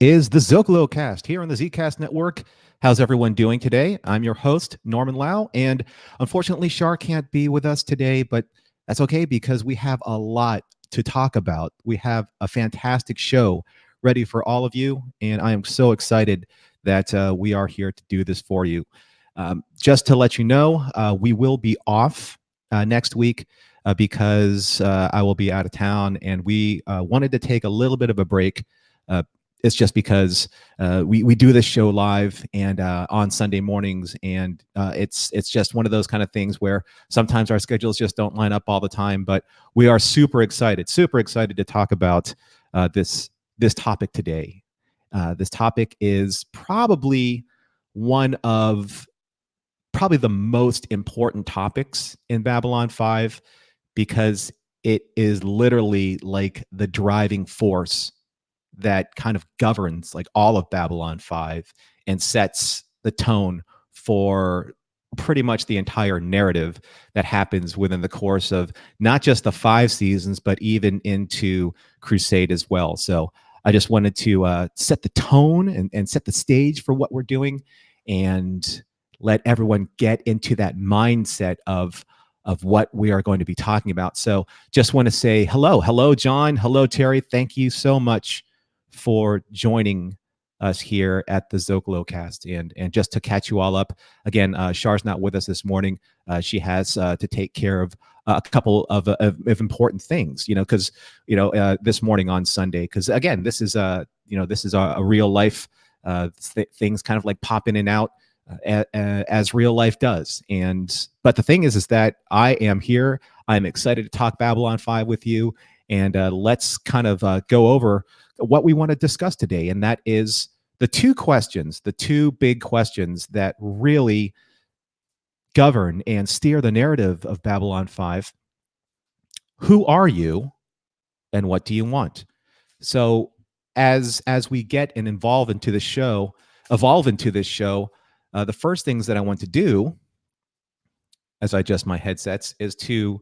is the Zocalo Cast here on the Zcast Network. How's everyone doing today? I'm your host, Norman Lau, and unfortunately, Shar can't be with us today, but that's okay because we have a lot to talk about. We have a fantastic show ready for all of you, and I am so excited that we are here to do this for you. Just to let you know, we will be off next week because I will be out of town, and we wanted to take a little bit of a break. It's just because we do this show live and on Sunday mornings, and it's just one of those kind of things where sometimes our schedules just don't line up all the time. But we are super excited to talk about this topic today. This topic is probably one of the most important topics in Babylon 5 because it is literally like the driving force that kind of governs like all of Babylon 5 and sets the tone for pretty much the entire narrative that happens within the course of not just the 5 seasons, but even into Crusade as well. So I just wanted to set the tone and set the stage for what we're doing and let everyone get into that mindset of what we are going to be talking about. So just want to say hello, John. Hello, Terry. Thank you so much for joining us here at the Zocalo Cast. And just to catch you all up, again, Shar's not with us this morning. She has to take care of a couple of important things, because, this morning on Sunday, because again, this is a real life things kind of like pop in and out as real life does. But the thing is that I am here. I'm excited to talk Babylon 5 with you. And let's kind of go over what we want to discuss today. And that is the two big questions that really govern and steer the narrative of Babylon 5. Who are you and what do you want? So as we get and evolve into this show, the first things that I want to do as I adjust my headsets is to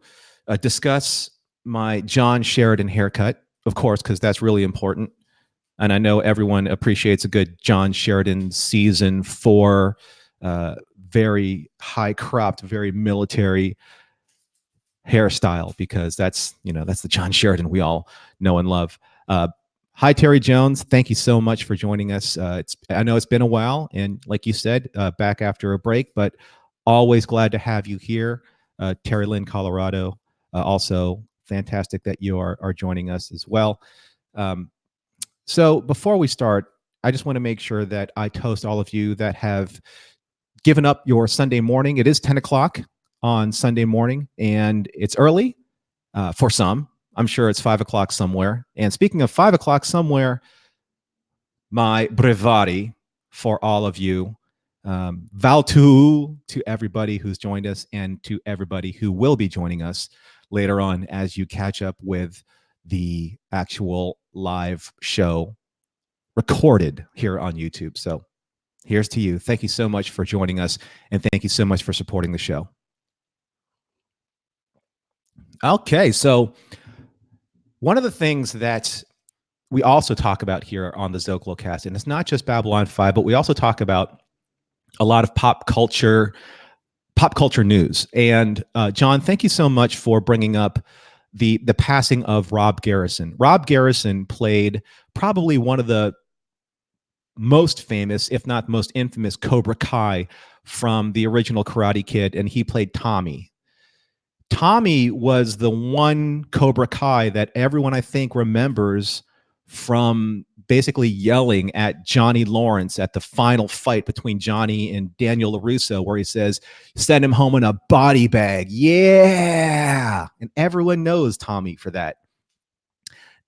discuss my John Sheridan haircut, of course, because that's really important. And I know everyone appreciates a good John Sheridan season 4, very high cropped, very military hairstyle, because that's the John Sheridan we all know and love. Hi, Terry Jones. Thank you so much for joining us. I know it's been a while, and like you said, back after a break, but always glad to have you here. Terry Lynn, Colorado, also fantastic that you are joining us as well. So before we start, I just want to make sure that I toast all of you that have given up your Sunday morning. It is 10 o'clock on Sunday morning, and it's early for some. I'm sure it's 5 o'clock somewhere. And speaking of 5 o'clock somewhere, my brevari for all of you. Valtu to everybody who's joined us and to everybody who will be joining us later on as you catch up with the actual live show recorded here on YouTube. So here's to you. Thank you so much for joining us, and thank you so much for supporting the show. Okay, so one of the things that we also talk about here on the Zocalo Cast, and it's not just Babylon 5, but we also talk about a lot of pop culture news. And John, thank you so much for bringing up the passing of Rob Garrison. Rob Garrison played probably one of the most famous, if not most infamous, Cobra Kai from the original Karate Kid, and he played Tommy. Tommy was the one Cobra Kai that everyone, I think, remembers from basically yelling at Johnny Lawrence at the final fight between Johnny and Daniel LaRusso, where he says, "Send him home in a body bag." Yeah. And everyone knows Tommy for that.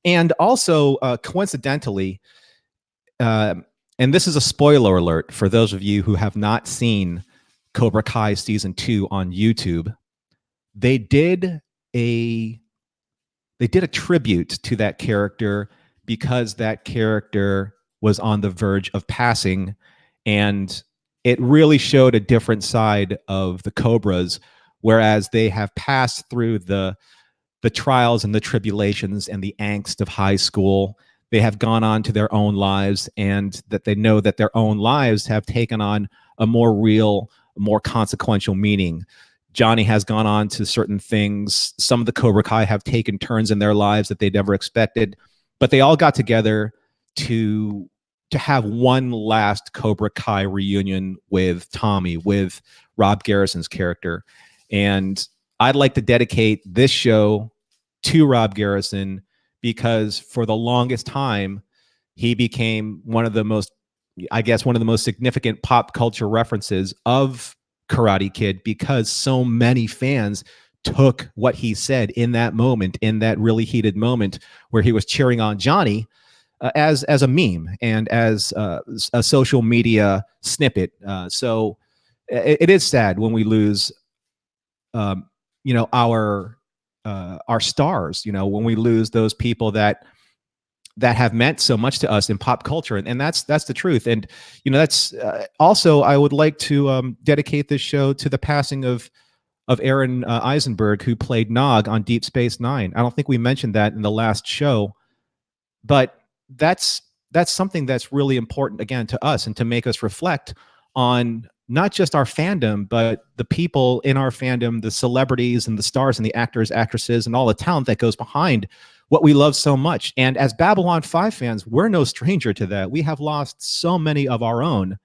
And also, coincidentally, and this is a spoiler alert for those of you who have not seen Cobra Kai Season 2 on YouTube, they did a tribute to that character because that character was on the verge of passing, and it really showed a different side of the Cobras, whereas they have passed through the trials and the tribulations and the angst of high school. they have gone on to their own lives, and that they know that their own lives have taken on a more real, more consequential meaning. Johnny has gone on to certain things. Some of the Cobra Kai have taken turns in their lives that they never expected, but they all got together to have one last Cobra Kai reunion with Tommy, with Rob Garrison's character. And I'd like to dedicate this show to Rob Garrison, because for the longest time, he became one of the most significant pop culture references of Karate Kid, because so many fans took what he said in that moment, in that really heated moment where he was cheering on Johnny, as a meme and as a social media snippet. So it is sad when we lose, our stars. When we lose those people that have meant so much to us in pop culture, and that's the truth. And that's also, I would like to dedicate this show to the passing of Aaron Eisenberg, who played Nog on Deep Space Nine. I don't think we mentioned that in the last show, but that's something that's really important, again, to us, and to make us reflect on not just our fandom, but the people in our fandom, the celebrities and the stars and the actors, actresses, and all the talent that goes behind what we love so much. And as Babylon 5 fans, we're no stranger to that. We have lost so many of our own.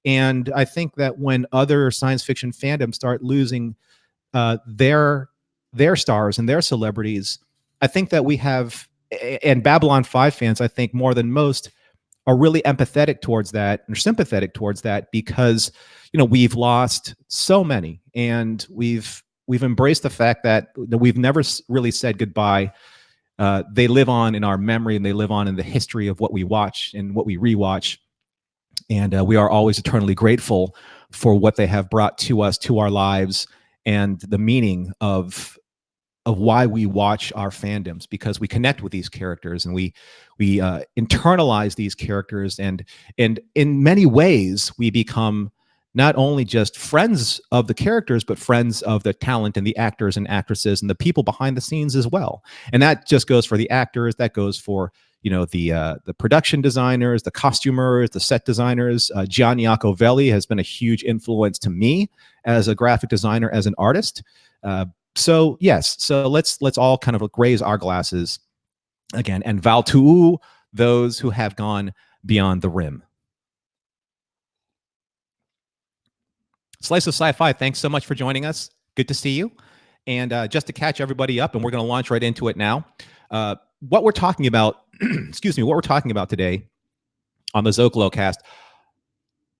And I think that when other science fiction fandoms start losing their stars and their celebrities, I think that we have, and Babylon 5 fans, I think more than most, are really empathetic towards that, or sympathetic towards that, because we've lost so many, and we've embraced the fact that we've never really said goodbye. They live on in our memory, and they live on in the history of what we watch and what we rewatch, and we are always eternally grateful for what they have brought to us, to our lives, and the meaning of why we watch our fandoms, because we connect with these characters, and we internalize these characters, and in many ways we become not only just friends of the characters, but friends of the talent and the actors and actresses and the people behind the scenes as well. And that just goes for the actors, that goes for the production designers, the costumers, the set designers. Gian Iacovelli has been a huge influence to me as a graphic designer, as an artist. So yes, so let's all kind of raise our glasses again and vow to those who have gone beyond the rim. Slice of Sci-Fi, thanks so much for joining us. Good to see you. And just to catch everybody up, and we're going to launch right into it now. What we're talking about, excuse me, what we're talking about today on the Zocalo cast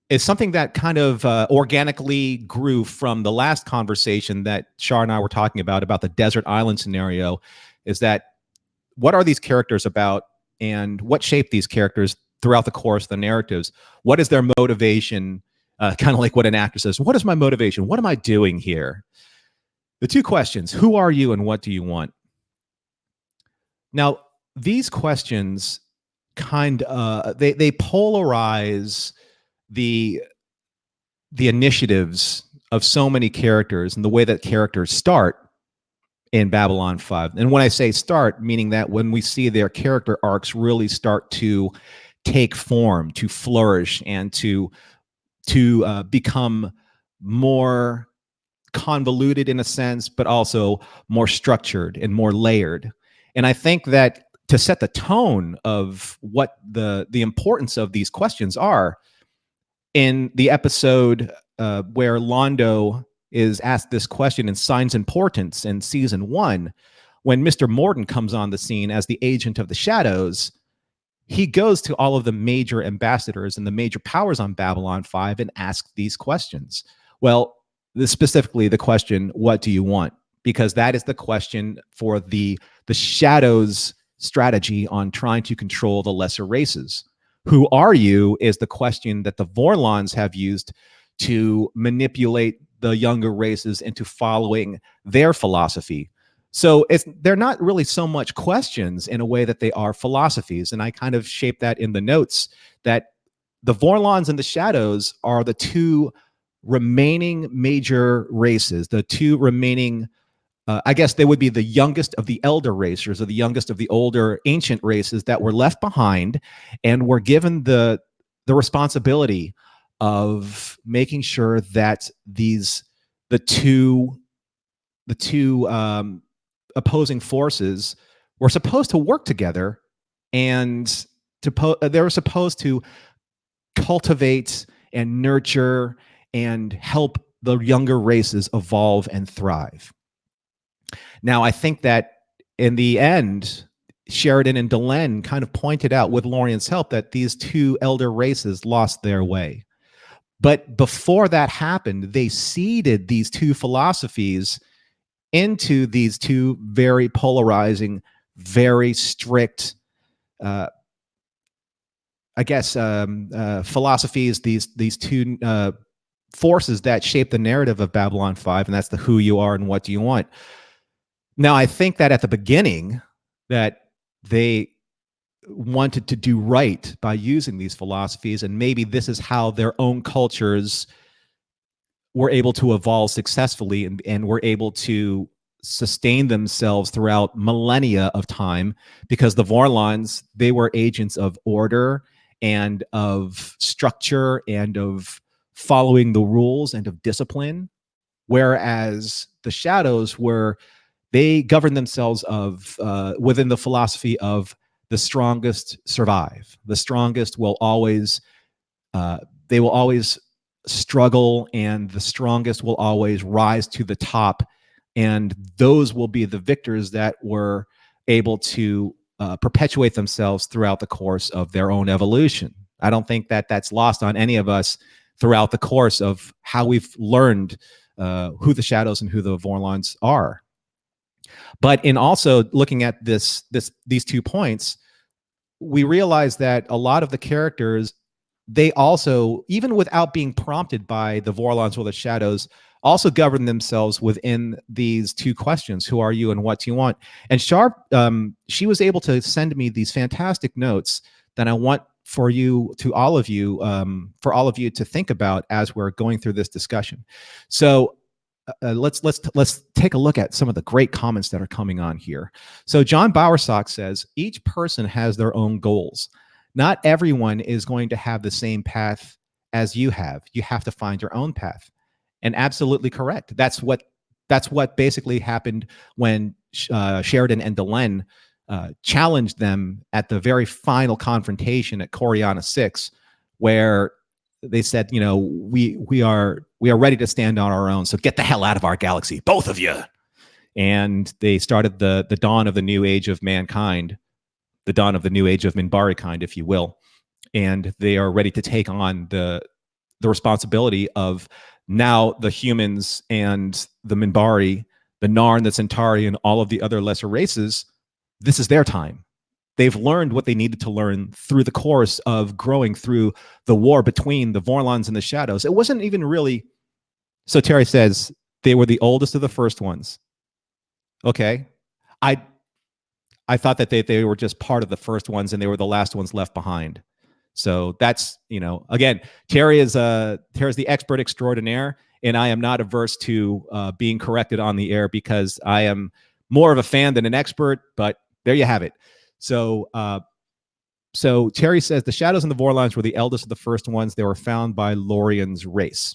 is something that kind of organically grew from the last conversation that Shar and I were talking about the desert island scenario. Is that, what are these characters about, and what shaped these characters throughout the course of the narratives? What is their motivation? Kind of like what an actor says, what is my motivation? What am I doing here? The two questions: who are you and what do you want? Now, these questions kind of they polarize the initiatives of so many characters and the way that characters start in Babylon 5. And when I say start, meaning that when we see their character arcs really start to take form, to flourish, and to become more convoluted in a sense, but also more structured and more layered. And I think that to set the tone of what the importance of these questions are, in the episode where Londo is asked this question in Signs and Portents in season 1, when Mr. Morton comes on the scene as the agent of the shadows, he goes to all of the major ambassadors and the major powers on Babylon 5 and asks these questions. Well, specifically the question, what do you want? Because that is the question for the shadows strategy on trying to control the lesser races. Who are you is the question that the VORLONS have used to manipulate the younger races into following their philosophy. So they're not really so much questions in a way that they are philosophies. And I kind of shaped that in the notes, that the VORLONS and the Shadows are the two remaining major races, the two remaining I guess they would be the youngest of the elder racers, or the youngest of the older ancient races that were left behind and were given the responsibility of making sure that the two opposing forces were supposed to work together, and they were supposed to cultivate and nurture and help the younger races evolve and thrive. Now, I think that in the end, Sheridan and Delenn kind of pointed out, with Lorien's help, that these two elder races lost their way. But before that happened, they seeded these two philosophies into these two very polarizing, very strict, philosophies, these two forces that shape the narrative of Babylon 5, and that's the who you are and what do you want. Now, I think that at the beginning, that they wanted to do right by using these philosophies, and maybe this is how their own cultures were able to evolve successfully and were able to sustain themselves throughout millennia of time, because the VORLONS, they were agents of order and of structure and of following the rules and of discipline, whereas the Shadows they governed themselves within the philosophy of the strongest survive. The strongest will always they will always struggle, and the strongest will always rise to the top, and those will be the victors that were able to perpetuate themselves throughout the course of their own evolution. I don't think that that's lost on any of us throughout the course of how we've learned who the Shadows and who the VORLONS are. But in also looking at these 2 points, we realize that a lot of the characters, they also, even without being prompted by the VORLONS or the Shadows, also govern themselves within these 2 questions: who are you and what do you want? And Sharp, she was able to send me these fantastic notes that I want for all of you to think about as we're going through this discussion. So let's take a look at some of the great comments that are coming on here. So John Bowersock says, each person has their own goals. Not everyone is going to have the same path as you have. You have to find your own path. And absolutely correct. That's what basically happened when Sheridan and Delenn challenged them at the very final confrontation at Coriana 6, where they said, we are ready to stand on our own, so get the hell out of our galaxy, both of you. And they started the dawn of the new age of mankind, the dawn of the new age of Minbari kind, if you will. And they are ready to take on the responsibility of now the humans and the Minbari, the Narn, the Centauri, and all of the other lesser races. This is their time. They've learned what they needed to learn through the course of growing through the war between the VORLONS and the Shadows. It wasn't even really... So Terry says they were the oldest of the first ones. Okay. I thought that they were just part of the first ones and they were the last ones left behind. So that's, again, Terry's the expert extraordinaire, and I am not averse to being corrected on the air, because I am more of a fan than an expert, but there you have it. So Terry says the Shadows and the VORLONS were the eldest of the first ones. They were found by Lorien's race.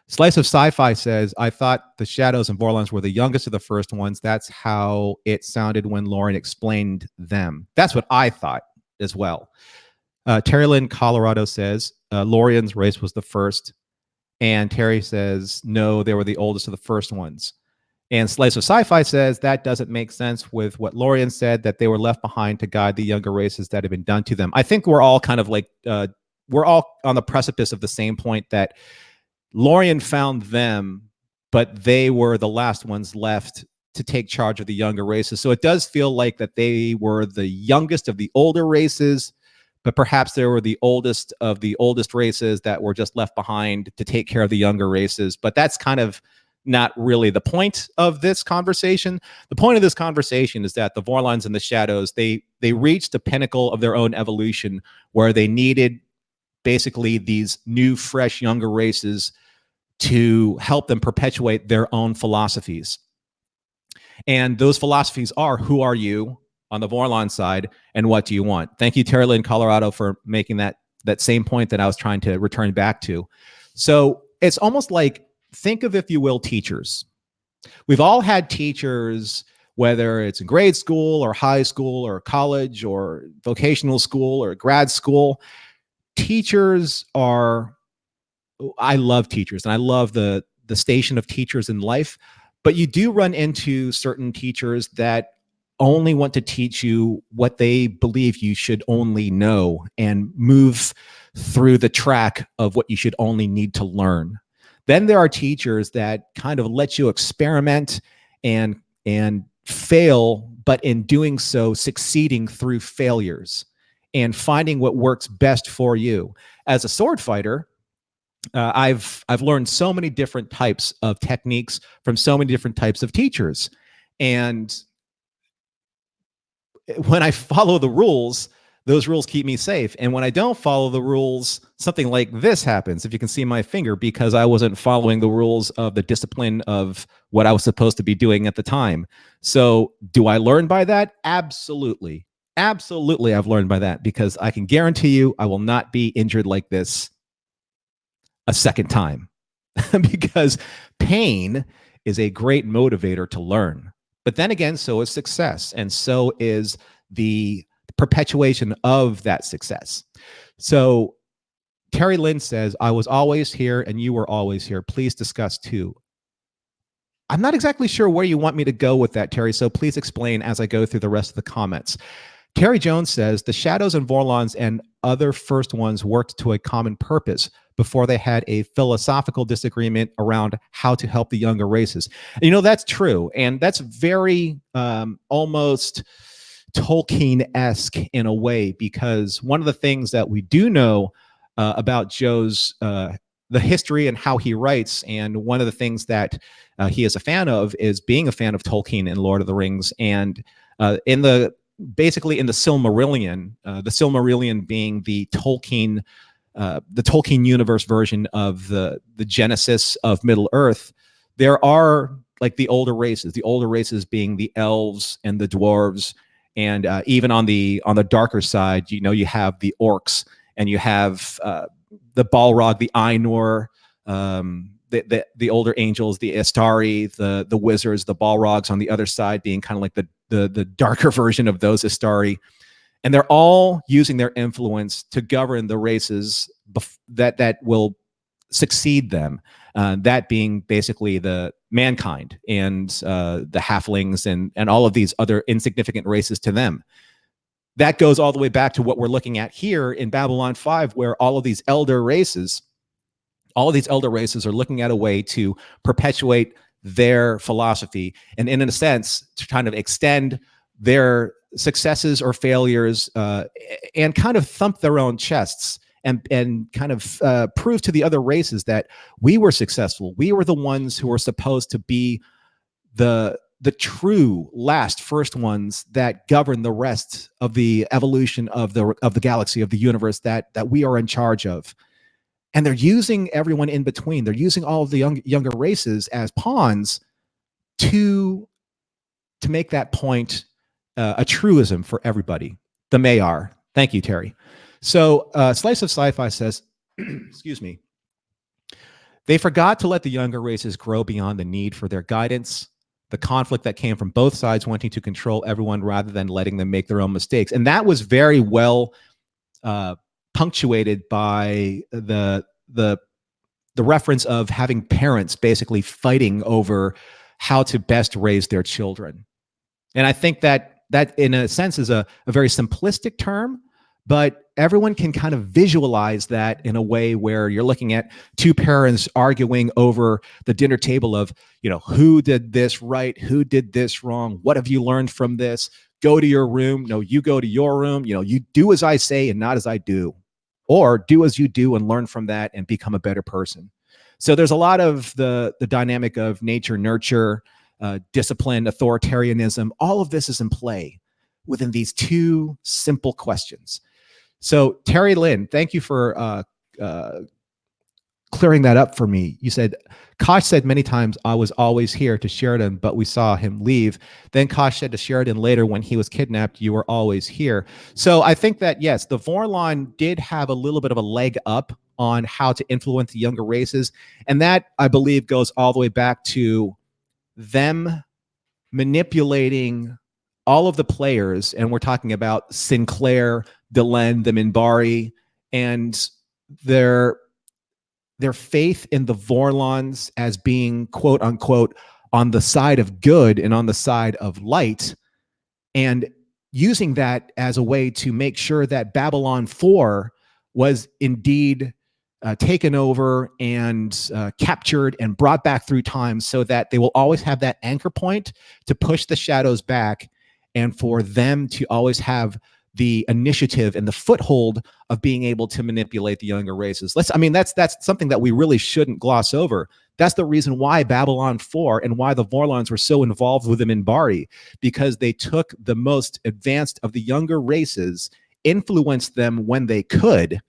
Slice of Sci-Fi says, I thought the Shadows and VORLONS were the youngest of the first ones. That's how it sounded when Lorien explained them. That's what I thought as well. Terry Lynn, Colorado says, Lorien's race was the first. And Terry says, no, they were the oldest of the first ones. And Slice of Sci-Fi says that doesn't make sense with what Lorien said, that they were left behind to guide the younger races that have been done to them. I think we're all kind of like, we're all on the precipice of the same point, that Lorien found them, but they were the last ones left to take charge of the younger races. So it does feel like that they were the youngest of the older races, but perhaps they were the oldest of the oldest races that were just left behind to take care of the younger races. But that's kind of not really the point of this conversation. The point of this conversation is that the VORLONS and the Shadows, they reached the pinnacle of their own evolution, where they needed basically these new, fresh, younger races to help them perpetuate their own philosophies. And those philosophies are, who are you on the VORLONS side, and what do you want? Thank you, Terry Lynn, Colorado, for making that same point that I was trying to return back to. So it's almost like, think of, if you will, teachers. We've all had teachers, whether it's in grade school or high school or college or vocational school or grad school. Teachers are, I love teachers, and I love the station of teachers in life, but you do run into certain teachers that only want to teach you what they believe you should only know and move through the track of what you should only need to learn. Then there are teachers that kind of let you experiment and fail, but in doing so, succeeding through failures and finding what works best for you. As a sword fighter, I've learned so many different types of techniques from so many different types of teachers, and when I follow the rules, those rules keep me safe. And when I don't follow the rules, something like this happens, if you can see my finger, because I wasn't following the rules of the discipline of what I was supposed to be doing at the time. So do I learn by that? Absolutely. Absolutely, I've learned by that, because I can guarantee you I will not be injured like this a second time. Because pain is a great motivator to learn. But then again, so is success, and so is the perpetuation of that success. So Terry Lynn says, I was always here and you were always here. Please discuss too. I'm not exactly sure where you want me to go with that, Terry, so please explain as I go through the rest of the comments. Terry Jones says, the Shadows and VORLONS and other first ones worked to a common purpose before they had a philosophical disagreement around how to help the younger races. And, you know, that's true. And that's very almost Tolkien-esque in a way, because one of the things that we do know about Joe's the history and how he writes, and one of the things that he is a fan of is being a fan of Tolkien and Lord of the Rings. And basically in the Silmarillion being the Tolkien universe version of the Genesis of Middle Earth, there are like the older races being the elves and the dwarves, and even on the darker side, you know, you have the orcs, and you have the Balrog, the Ainur, the older angels, the Istari, the wizards, the Balrogs on the other side being kind of like the darker version of those Istari. And they're all using their influence to govern the races that will succeed them. That being basically the mankind and the halflings and all of these other insignificant races to them. That goes all the way back to what we're looking at here in Babylon 5, where all of these elder races are looking at a way to perpetuate their philosophy, and in a sense to kind of extend their successes or failures and kind of thump their own chests and kind of prove to the other races that we were successful. We were the ones who were supposed to be the true last first ones that govern the rest of the evolution of the galaxy, of the universe that we are in charge of. And they're using everyone in between. They're using all of the younger races as pawns to make that point a truism for everybody. The Mayar. Thank you, Terry. So Slice of Sci-Fi says, excuse me, they forgot to let the younger races grow beyond the need for their guidance, the conflict that came from both sides wanting to control everyone rather than letting them make their own mistakes. And that was very well punctuated by the reference of having parents basically fighting over how to best raise their children. And I think that in a sense is a very simplistic term, but everyone can kind of visualize that in a way where you're looking at two parents arguing over the dinner table of, you know, who did this right, who did this wrong, what have you learned from this? Go to your room. No, you go to your room. You know, you do as I say and not as I do, or do as you do and learn from that and become a better person. So there's a lot of the dynamic of nature, nurture, discipline, authoritarianism. All of this is in play within these two simple questions. So Terry Lynn, thank you for clearing that up for me. You said, Kosh said many times, I was always here to Sheridan, but we saw him leave. Then Kosh said to Sheridan later when he was kidnapped, you were always here. So I think that, yes, the Vorlon did have a little bit of a leg up on how to influence the younger races. And that, I believe, goes all the way back to them manipulating all of the players. And we're talking about Sinclair, Delenn, the Minbari, and their faith in the Vorlons as being, quote unquote, on the side of good and on the side of light, and using that as a way to make sure that Babylon 4 was indeed taken over and captured and brought back through time, so that they will always have that anchor point to push the shadows back, and for them to always have the initiative and the foothold of being able to manipulate the younger races. That's something that we really shouldn't gloss over. That's the reason why Babylon 4 and why the Vorlons were so involved with the Minbari, because they took the most advanced of the younger races, influenced them when they could,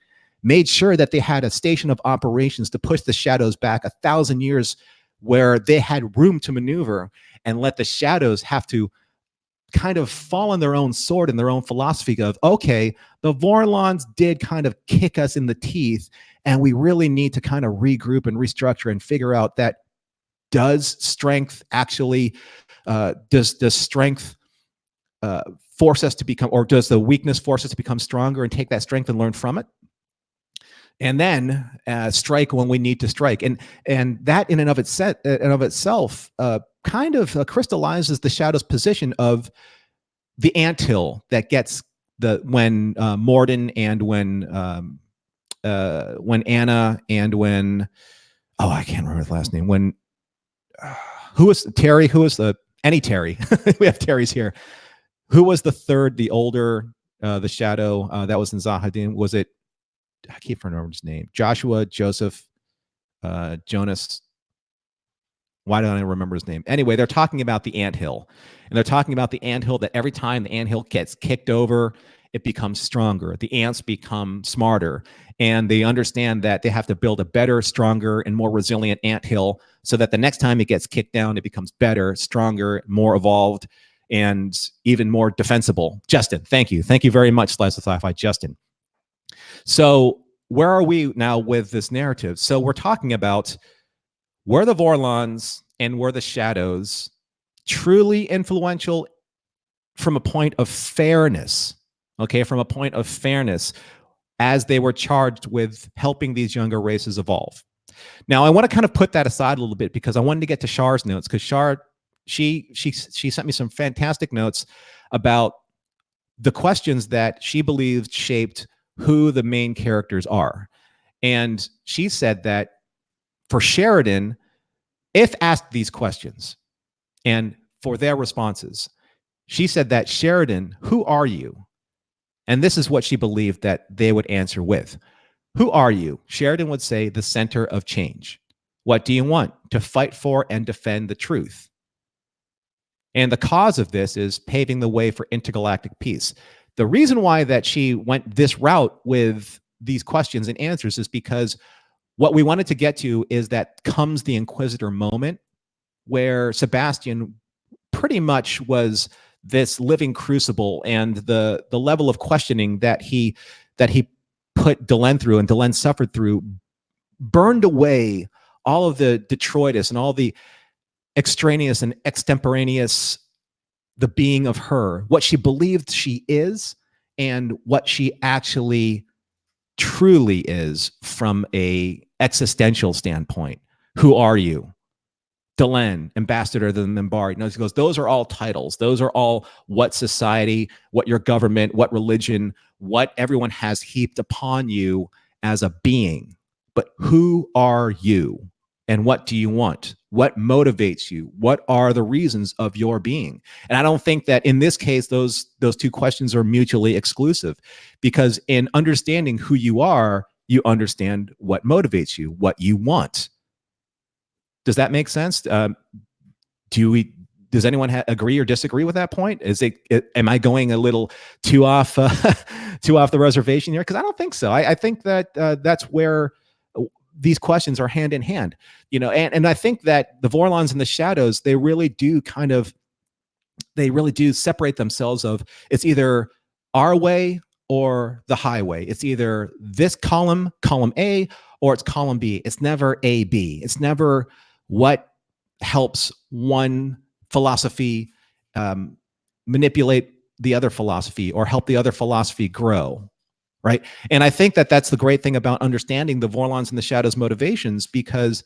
made sure that they had a station of operations to push the shadows back 1,000 years where they had room to maneuver, and let the shadows have to kind of fall on their own sword and their own philosophy of, okay, the Vorlons did kind of kick us in the teeth, and we really need to kind of regroup and restructure and figure out that, does strength actually, does strength force us to become, or does the weakness force us to become stronger and take that strength and learn from it? And then strike when we need to strike. And that in and of itself kind of crystallizes the Shadow's position of the anthill that gets when Morden and when Anna and when, oh, I can't remember his last name, when who was Terry, who was any Terry, we have Terrys here, who was the third, the older, the Shadow that was in Zahadin? Was it, I keep remembering his name, Joshua, Joseph, Jonas. Why don't I remember his name? Anyway, they're talking about the anthill, and they're talking about the anthill, that every time the anthill gets kicked over, it becomes stronger. The ants become smarter, and they understand that they have to build a better, stronger, and more resilient anthill, so that the next time it gets kicked down, it becomes better, stronger, more evolved, and even more defensible. Justin, thank you. Thank you very much, Slice of Sci-Fi, Justin. So where are we now with this narrative? So we're talking about, were the Vorlons and were the Shadows truly influential from a point of fairness? Okay, from a point of fairness, as they were charged with helping these younger races evolve. Now, I want to kind of put that aside a little bit, because I wanted to get to Shar's notes, because Shar, she sent me some fantastic notes about the questions that she believed shaped who the main characters are. And she said that for Sheridan, if asked these questions and for their responses, she said that, Sheridan, who are you? And this is what she believed that they would answer with. Who are you? Sheridan would say, the center of change. What do you want? To fight for and defend the truth. And the cause of this is paving the way for intergalactic peace. The reason why that she went this route with these questions and answers is because what we wanted to get to is that comes the Inquisitor moment, where Sebastian pretty much was this living crucible, and the level of questioning that he put Delenn through and Delenn suffered through burned away all of the detritus and all the extraneous and extemporaneous, the being of her, what she believed she is, and what she actually truly is from a existential standpoint. Who are you? Delenn, ambassador to the Minbari. No, he goes, those are all titles. Those are all what society, what your government, what religion, what everyone has heaped upon you as a being. But who are you? And what do you want? What motivates you? What are the reasons of your being? And I don't think that in this case, those two questions are mutually exclusive, because in understanding who you are, you understand what motivates you, what you want. Does that make sense? Does anyone agree or disagree with that point? Am I going a little too off the reservation here? Because I don't think so. I think that that's where these questions are hand in hand, and I think that the Vorlons and the shadows, they really do separate themselves. Of it's either our way or the highway. It's either this column A, or it's column B. It's never A, B. It's never what helps one philosophy manipulate the other philosophy or help the other philosophy grow, right? And I think that that's the great thing about understanding the Vorlons and the shadows motivations, because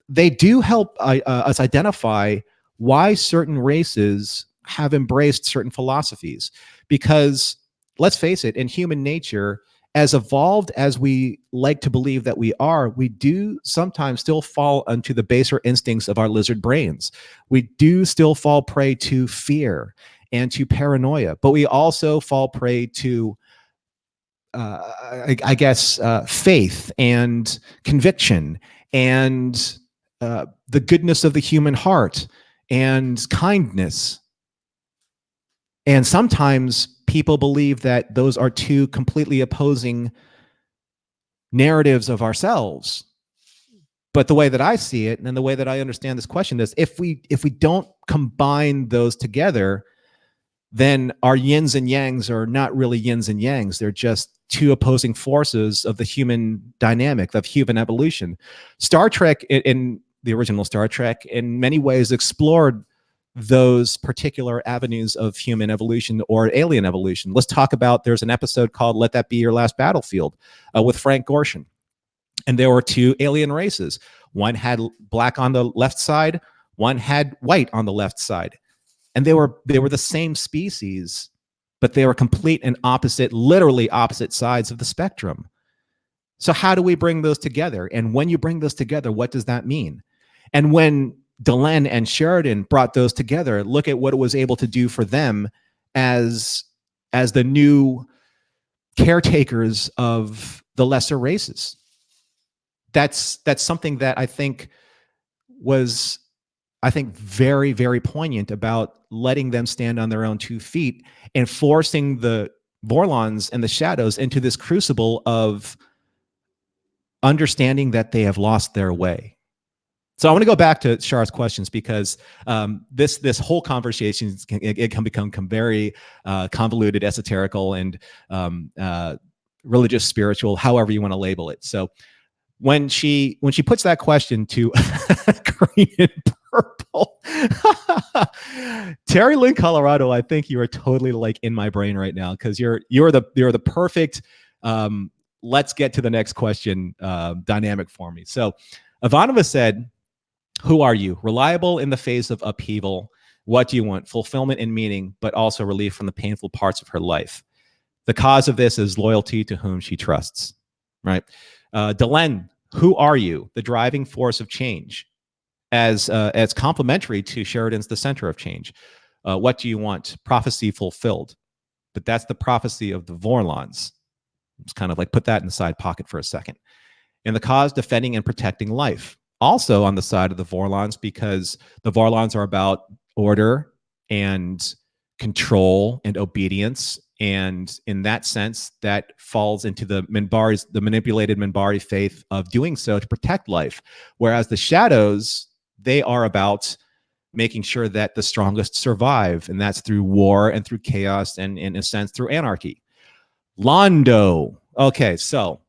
they do help us identify why certain races have embraced certain philosophies. Because let's face it, in human nature, as evolved as we like to believe that we are, we do sometimes still fall into the baser instincts of our lizard brains. We do still fall prey to fear and to paranoia, but we also fall prey to I guess faith and conviction and the goodness of the human heart and kindness. And sometimes people believe that those are two completely opposing narratives of ourselves. But the way that I see it, and the way that I understand this question, is if we don't combine those together, then our yins and yangs are not really yins and yangs. They're just two opposing forces of the human dynamic, of human evolution. Star Trek, in the original Star Trek, in many ways explored those particular avenues of human evolution or alien evolution. Let's talk about, there's an episode called Let That Be Your Last Battlefield with Frank Gorshin. And there were two alien races. One had black on the left side, one had white on the left side. And they were the same species, but they were complete and opposite, literally opposite sides of the spectrum. So how do we bring those together? And when you bring those together, what does that mean? And when Delenn and Sheridan brought those together, look at what it was able to do for them as the new caretakers of the lesser races. That's something that I think was very, very poignant about letting them stand on their own 2 feet and forcing the Vorlons and the shadows into this crucible of understanding that they have lost their way. So I want to go back to Char's questions, because this whole conversation it can become very convoluted, esoterical, and religious, spiritual, however you want to label it. So when she puts that question to green and purple, Terry Lynn, Colorado, I think you are totally like in my brain right now, because you're the perfect let's get to the next question dynamic for me. So Ivanova said, who are you? Reliable in the face of upheaval. What do you want? Fulfillment and meaning, but also relief from the painful parts of her life. The cause of this is loyalty to whom she trusts, right? Delenn, who are you? The driving force of change, as complementary to Sheridan's the center of change. What do you want? Prophecy fulfilled. But that's the prophecy of the Vorlons. It's kind of like put that in the side pocket for a second. And the cause, defending and protecting life. Also on the side of the Vorlons, because the Vorlons are about order and control and obedience. And in that sense, that falls into the manipulated Minbari faith of doing so to protect life. Whereas the shadows, they are about making sure that the strongest survive. And that's through war and through chaos and, in a sense, through anarchy. Londo. Okay, so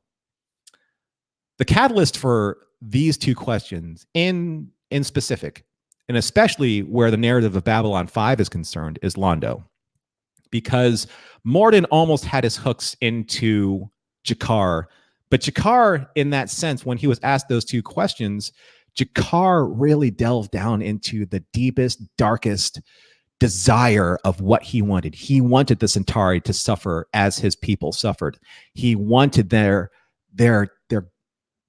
the catalyst for these two questions in specific, and especially where the narrative of Babylon 5 is concerned, is Londo. Because Morden almost had his hooks into G'Kar, but G'Kar, in that sense, when he was asked those two questions, G'Kar really delved down into the deepest, darkest desire of what he wanted. He wanted the Centauri to suffer as his people suffered. He wanted their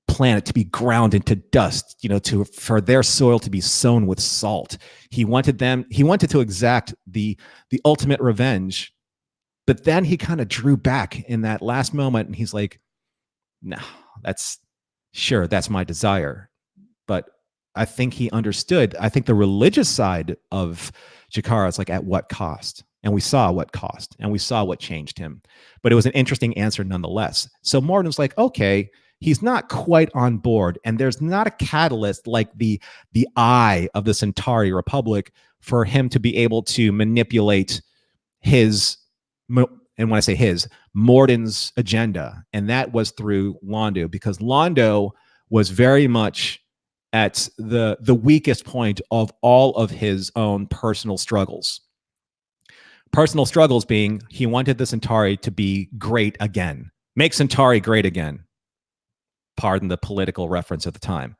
planet to be ground into dust, for their soil to be sown with salt. He wanted to exact the ultimate revenge. But then he kind of drew back in that last moment, and he's like, no, that's my desire. But I think he understood. I think the religious side of G'Kar is like, at what cost? And we saw what cost, and we saw what changed him. But it was an interesting answer nonetheless. So Morden's like, okay, he's not quite on board, and there's not a catalyst like the eye of the Centauri Republic for him to be able to manipulate his, and when I say his, Morden's agenda, and that was through Londo, because Londo was very much at the weakest point of all of his own personal struggles. Personal struggles being he wanted the Centauri to be great again. Make Centauri great again. Pardon the political reference at the time.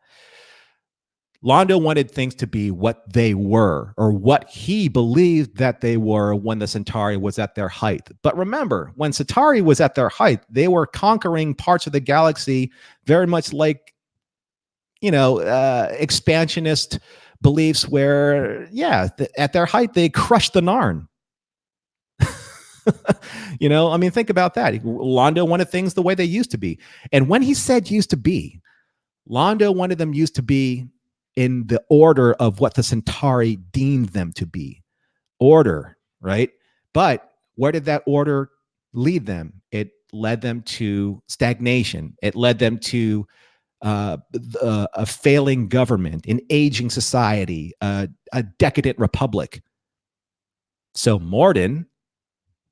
Londo wanted things to be what they were, or what he believed that they were when the Centauri was at their height. But remember, when Centauri was at their height, they were conquering parts of the galaxy very much like, expansionist beliefs where, at their height, they crushed the Narn. Think about that. Londo wanted things the way they used to be. And when he said used to be, Londo wanted them used to be in the order of what the Centauri deemed them to be. Order, right? But where did that order lead them? It led them to stagnation. It led them to a failing government, an aging society, a decadent republic. So Morden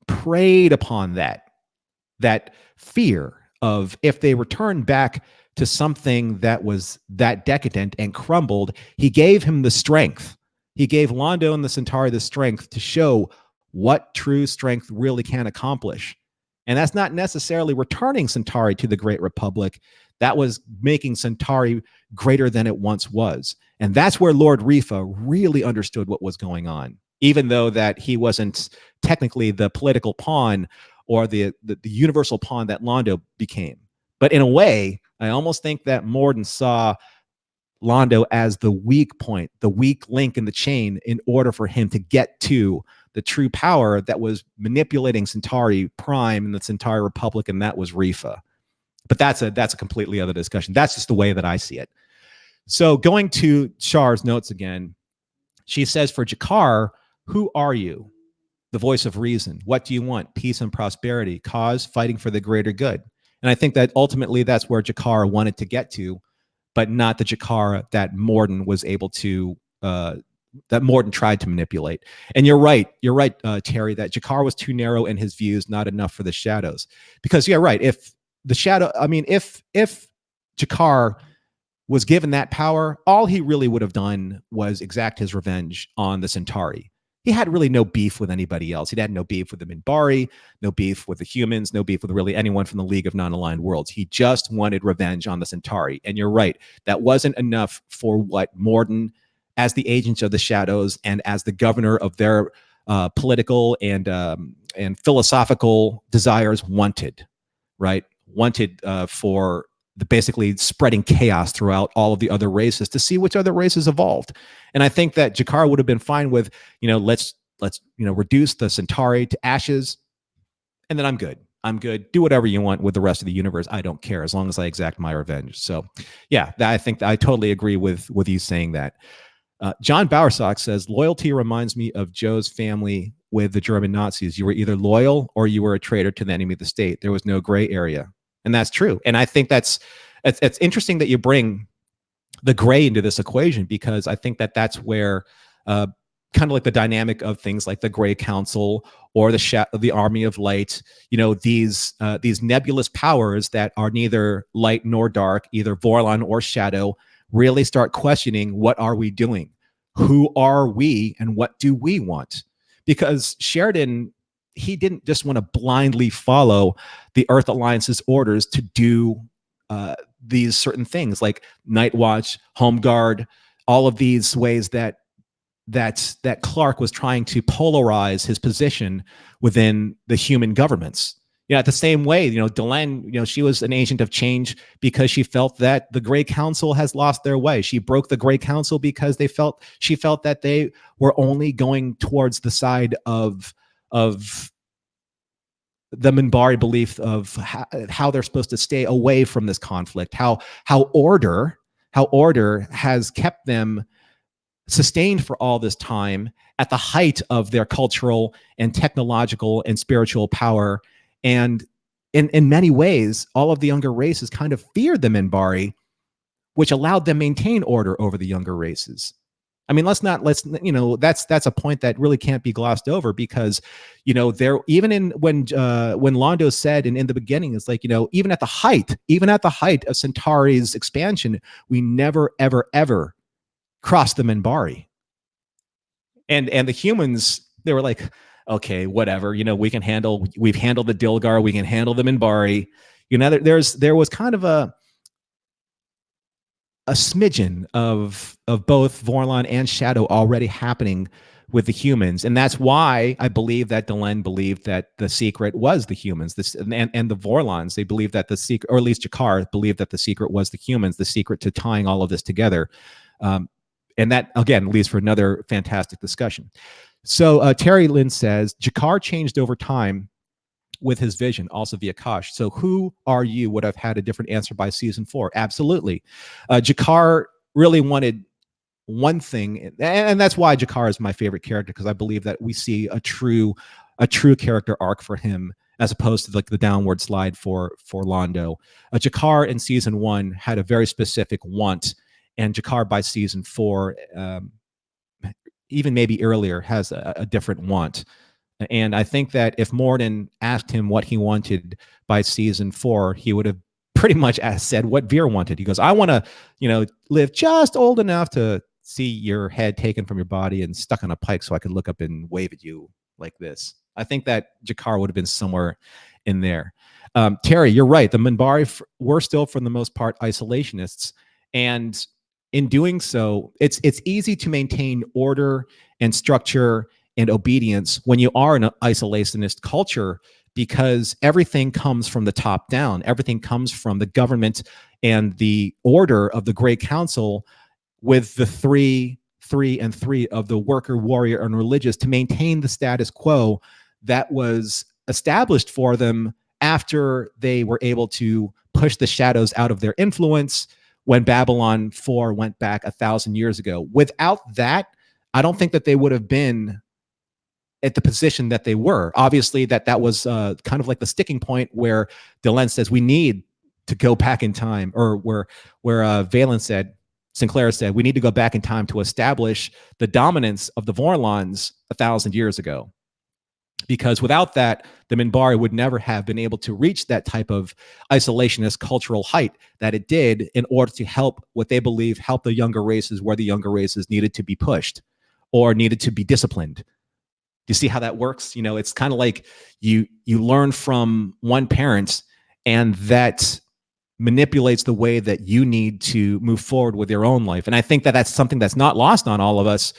preyed upon that fear of, if they returned back to something that was that decadent and crumbled, he gave him the strength. He gave Londo and the Centauri the strength to show what true strength really can accomplish. And that's not necessarily returning Centauri to the Great Republic. That was making Centauri greater than it once was. And that's where Lord Rifa really understood what was going on, even though that he wasn't technically the political pawn or the universal pawn that Londo became. But in a way, I almost think that Morden saw Londo as the weak point, the weak link in the chain, in order for him to get to the true power that was manipulating Centauri Prime and the Centauri Republic, and that was Rifa. But that's a completely other discussion. That's just the way that I see it. So going to Char's notes again, she says, for G'Kar, who are you? The voice of reason. What do you want? Peace and prosperity. Cause, fighting for the greater good. And I think that ultimately that's where G'Kar wanted to get to, but not the G'Kar that Morden was able to, that Morden tried to manipulate. And you're right, Terry, that G'Kar was too narrow in his views, not enough for the shadows. Because yeah, right, if G'Kar was given that power, all he really would have done was exact his revenge on the Centauri. He had really no beef with anybody else. He'd had no beef with the Minbari, no beef with the humans, no beef with really anyone from the League of Non-Aligned Worlds. He just wanted revenge on the Centauri. And you're right, that wasn't enough for what Morden, as the agent of the shadows and as the governor of their political and philosophical desires, wanted, right? Wanted for the basically spreading chaos throughout all of the other races to see which other races evolved. And I think that G'Kar would have been fine with, let's reduce the Centauri to ashes, and then I'm good. I'm good. Do whatever you want with the rest of the universe. I don't care, as long as I exact my revenge. So yeah, I think I totally agree with you saying that. John Bowersock says, loyalty reminds me of Joe's family with the German Nazis. You were either loyal or you were a traitor to the enemy of the state. There was no gray area. And that's true. And I think it's interesting that you bring the gray into this equation, because I think that that's where kind of like the dynamic of things like the Gray Council or the Army of Light, these nebulous powers that are neither light nor dark, either Vorlon or shadow, really start questioning, what are we doing? Who are we and what do we want? Because Sheridan, he didn't just want to blindly follow the Earth Alliance's orders to do these certain things like Night Watch, Home Guard, all of these ways that Clark was trying to polarize his position within the human governments. At the same way, Delenn, she was an agent of change because she felt that the Gray Council has lost their way. She broke the Gray Council because she felt that they were only going towards the side of the Minbari belief of how they're supposed to stay away from this conflict, how order has kept them sustained for all this time at the height of their cultural and technological and spiritual power. And in many ways, all of the younger races kind of feared the Minbari, which allowed them maintain order over the younger races. I mean, let's that's a point that really can't be glossed over, because there, even in when Londo said in the beginning, it's like, even at the height of Centauri's expansion, we never ever crossed the Minbari. And the humans, they were like, okay, whatever, we've handled the Dilgar, we can handle the Minbari. There was kind of a smidgen of both Vorlon and Shadow already happening with the humans, and that's why I believe that Delenn believed that the secret was the humans. And the Vorlons, they believed that the secret, or at least Jakar believed that the secret was the humans, the secret to tying all of this together. And that, again, leads for another fantastic discussion. So Terry Lynn says, Jakar changed over time with his vision, also via Kosh. So who are you would have had a different answer by season 4. Absolutely. Jakar really wanted one thing, and that's why Jakar is my favorite character, because I believe that we see a true character arc for him, as opposed to like the downward slide for Londo. Jakar in season 1 had a very specific want, and Jakar by season 4, even maybe earlier, has a different want. And I think that if Morden asked him what he wanted by season 4, he would have pretty much said what Veer wanted. He goes, I want to, live just old enough to see your head taken from your body and stuck on a pike so I could look up and wave at you like this. I think that Jakar would have been somewhere in there. Terry, you're right. The Minbari were still, for the most part, isolationists. And in doing so, it's easy to maintain order and structure and obedience when you are an isolationist culture, because everything comes from the top down. Everything comes from the government and the order of the Great Council, with the three of the worker, warrior, and religious, to maintain the status quo that was established for them after they were able to push the shadows out of their influence when Babylon 4 went back 1,000 years ago. Without that, I don't think that they would have been at the position that they were. Obviously, that was kind of like the sticking point where Delenn says we need to go back in time, or where Sinclair said we need to go back in time to establish the dominance of the Vorlons 1,000 years ago. Because without that, the Minbari would never have been able to reach that type of isolationist cultural height that it did, in order to help what they believe help the younger races where the younger races needed to be pushed or needed to be disciplined. Do you see how that works? It's kind of like you learn from one parent, and that manipulates the way that you need to move forward with your own life. And I think that that's something that's not lost on all of us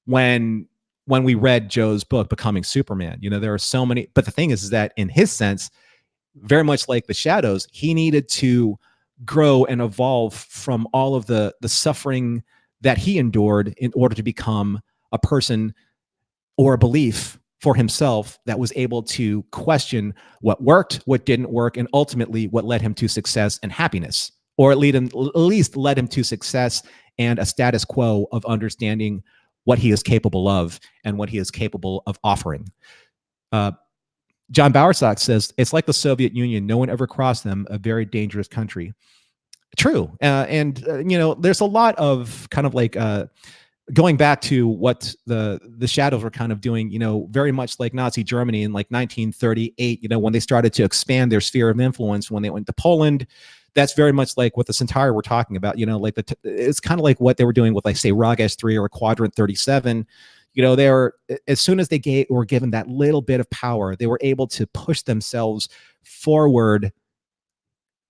when we read Joe's book, Becoming Superman. There are so many, but the thing is that in his sense, very much like the Shadows, he needed to grow and evolve from all of the suffering that he endured in order to become a person or a belief for himself that was able to question what worked, what didn't work, and ultimately what led him to success and happiness, or at least led him to success and a status quo of understanding what he is capable of and what he is capable of offering. John Bowersock says, it's like the Soviet Union. No one ever crossed them, a very dangerous country. True. And there's a lot of kind of like going back to what the Shadows were kind of doing, very much like Nazi Germany in like 1938, when they started to expand their sphere of influence when they went to Poland. That's very much like what the Centauri were talking about, like it's kind of like what they were doing with, like, say, Rog S3 or Quadrant 37. They were, as soon as they were given that little bit of power, they were able to push themselves forward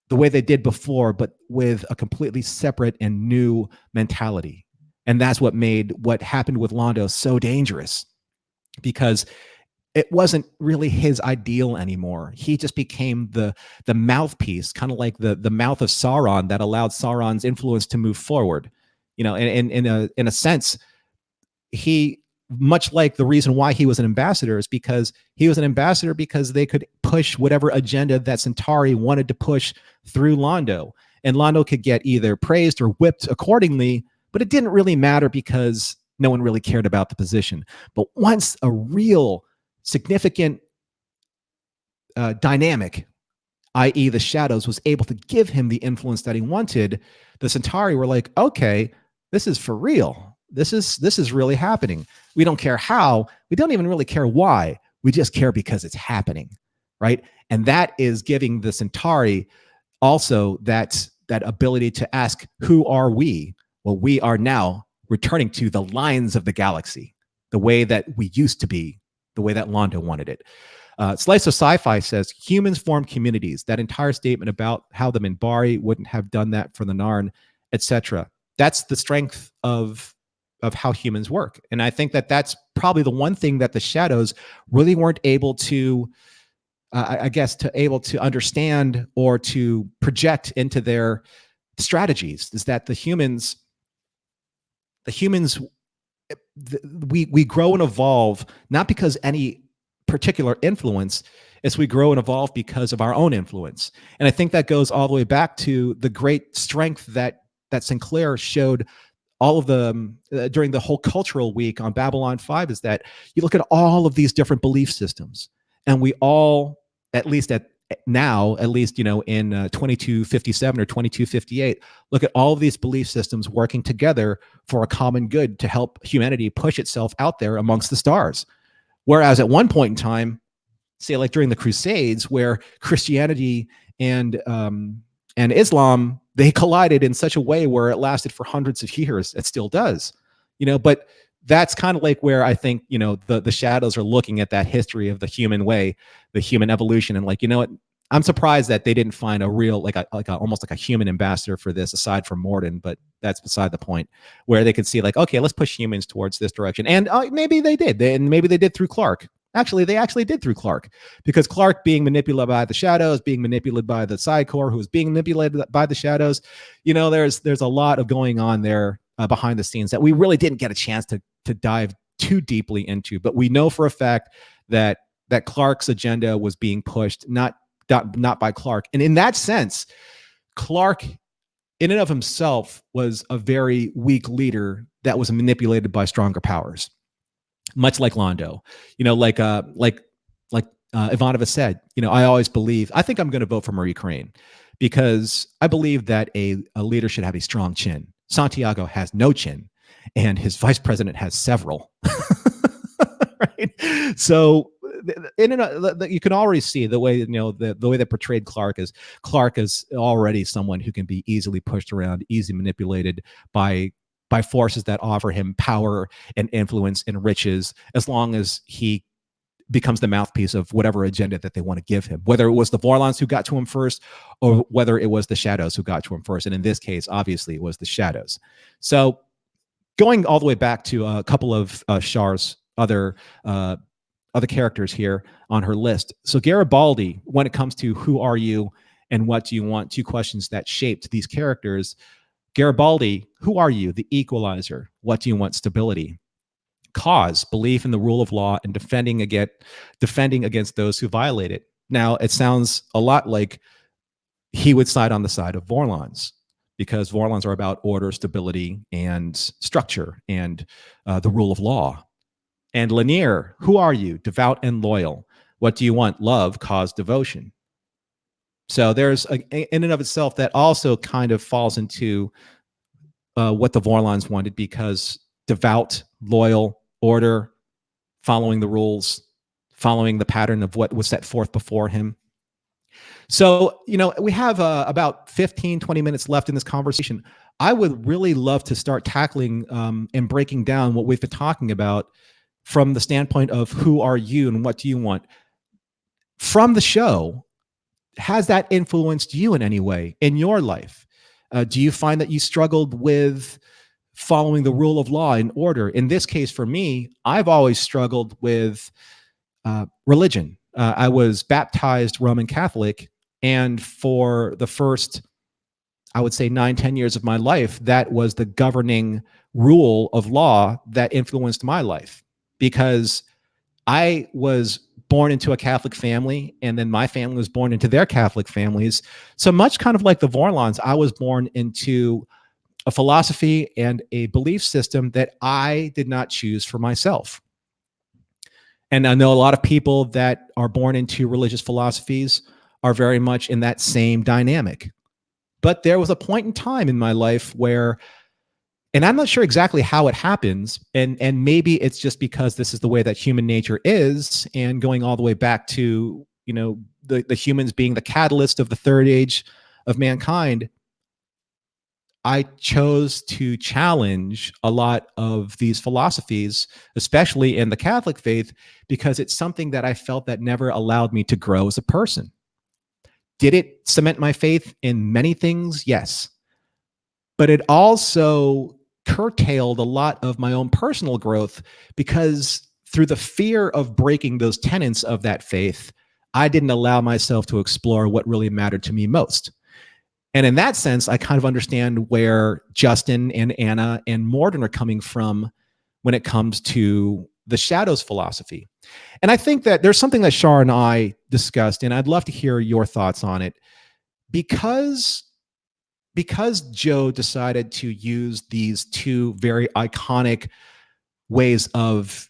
the way they did before, but with a completely separate and new mentality. And that's what made what happened with Londo so dangerous, because it wasn't really his ideal anymore. He just became the mouthpiece, kind of like the mouth of Sauron, that allowed Sauron's influence to move forward. In a sense, he, much like the reason why he was an ambassador, is because he was an ambassador because they could push whatever agenda that Centauri wanted to push through Londo, and Londo could get either praised or whipped accordingly. But it didn't really matter, because no one really cared about the position. But once a real significant dynamic i.e. the shadows, was able to give him the influence that he wanted, the Centauri were like, okay, this is for real. This is really happening. We don't care how. We don't even really care why. We just care because it's happening, right? And that is giving the Centauri also that ability to ask, who are we? Well, we are now returning to the lines of the galaxy, the way that we used to be, the way that Londo wanted it. Slice of Sci-Fi says humans form communities. That entire statement about how the Minbari wouldn't have done that for the Narn, etc. That's the strength of how humans work, and I think that that's probably the one thing that the Shadows really weren't able to, I guess, to able to understand or to project into their strategies. Is that the humans we grow and evolve not because any particular influence, as we grow and evolve because of our own influence. And I think that goes all the way back to the great strength that Sinclair showed all of the during the whole cultural week on Babylon 5, is that you look at all of these different belief systems, and we all, at least at now, at least, you know, in 2257 or 2258, look at all of these belief systems working together for a common good to help humanity push itself out there amongst the stars. Whereas at one point in time, say like during the Crusades, where Christianity and Islam, they collided in such a way where it lasted for hundreds of years. It still does, you know. But that's kind of like where I think, you know, the Shadows are looking at that history of the human way, the human evolution, and like, you know what? I'm surprised that they didn't find a real like a almost like a human ambassador for this aside from Morden, but that's beside the point. Where they could see like, okay, let's push humans towards this direction, and maybe they did, and maybe they did through Clark. Actually, they actually did through Clark, because Clark being manipulated by the Shadows, being manipulated by the Psi Corps, who was being manipulated by the Shadows. You know, there's a lot of going on there behind the scenes that we really didn't get a chance to dive too deeply into. But we know for a fact that Clark's agenda was being pushed, not by Clark. And in that sense, Clark, in and of himself, was a very weak leader that was manipulated by stronger powers. Much like Londo, you know, like Ivanova said, you know, I think I'm going to vote for Marie Crane, because I believe that a leader should have a strong chin. Santiago has no chin, and his vice president has several. Right? So, you can already see the way, you know, the way they portrayed Clark is already someone who can be easily pushed around, easily manipulated by forces that offer him power and influence and riches, as long as he becomes the mouthpiece of whatever agenda that they want to give him, whether it was the Vorlons who got to him first, or whether it was the Shadows who got to him first. And in this case, obviously, it was the Shadows. So going all the way back to a couple of Shar's other characters here on her list. So Garibaldi, when it comes to who are you and what do you want, two questions that shaped these characters. Garibaldi, who are you? The equalizer. What do you want? Stability. Cause, belief in the rule of law and defending against those who violate it. Now, it sounds a lot like he would side on the side of Vorlons, because Vorlons are about order, stability, and structure, and the rule of law. And Lanier, who are you? Devout and loyal. What do you want? Love, cause, devotion. So there's in and of itself that also kind of falls into what the Vorlons wanted, because devout, loyal, order, following the rules, following the pattern of what was set forth before him. So, you know, we have about 15, 20 minutes left in this conversation. I would really love to start tackling and breaking down what we've been talking about from the standpoint of who are you and what do you want from the show. Has that influenced you in any way in your life? Do you find that you struggled with following the rule of law and order? In this case, for me, I've always struggled with religion. I was baptized Roman Catholic, and for the first, I would say, 9-10 years of my life, that was the governing rule of law that influenced my life, because I was born into a Catholic family, and then my family was born into their Catholic families. So much kind of like the Vorlons, I was born into a philosophy and a belief system that I did not choose for myself. And I know a lot of people that are born into religious philosophies are very much in that same dynamic. But there was a point in time in my life where, and I'm not sure exactly how it happens, and maybe it's just because this is the way that human nature is, and going all the way back to, the humans being the catalyst of the third age of mankind. I chose to challenge a lot of these philosophies, especially in the Catholic faith, because it's something that I felt that never allowed me to grow as a person. Did it cement my faith in many things? Yes. But it also curtailed a lot of my own personal growth, because through the fear of breaking those tenets of that faith, I didn't allow myself to explore what really mattered to me most. And in that sense, I kind of understand where Justin and Anna and Morden are coming from when it comes to the shadows philosophy. And I think that there's something that Shar and I discussed, and I'd love to hear your thoughts on it. Because Joe decided to use these two very iconic ways of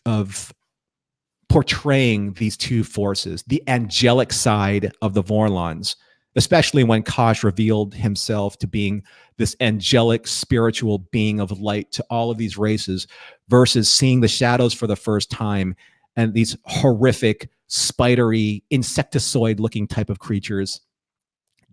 portraying these two forces, the angelic side of the Vorlons, especially when Kosh revealed himself to being this angelic spiritual being of light to all of these races, versus seeing the shadows for the first time and these horrific, spidery, insectoid looking type of creatures.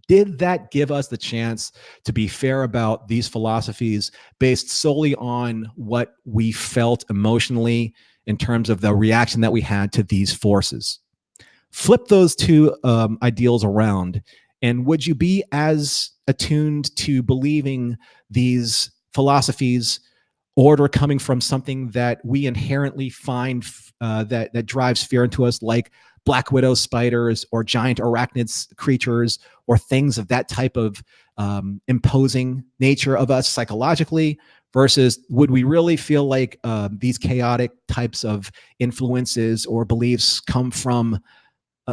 Did that give us the chance to be fair about these philosophies based solely on what we felt emotionally in terms of the reaction that we had to these forces? Flip those two ideals around, and would you be as attuned to believing these philosophies order coming from something that we inherently find that drives fear into us, like black widow spiders or giant arachnid creatures or things of that type of imposing nature of us psychologically, versus would we really feel like these chaotic types of influences or beliefs come from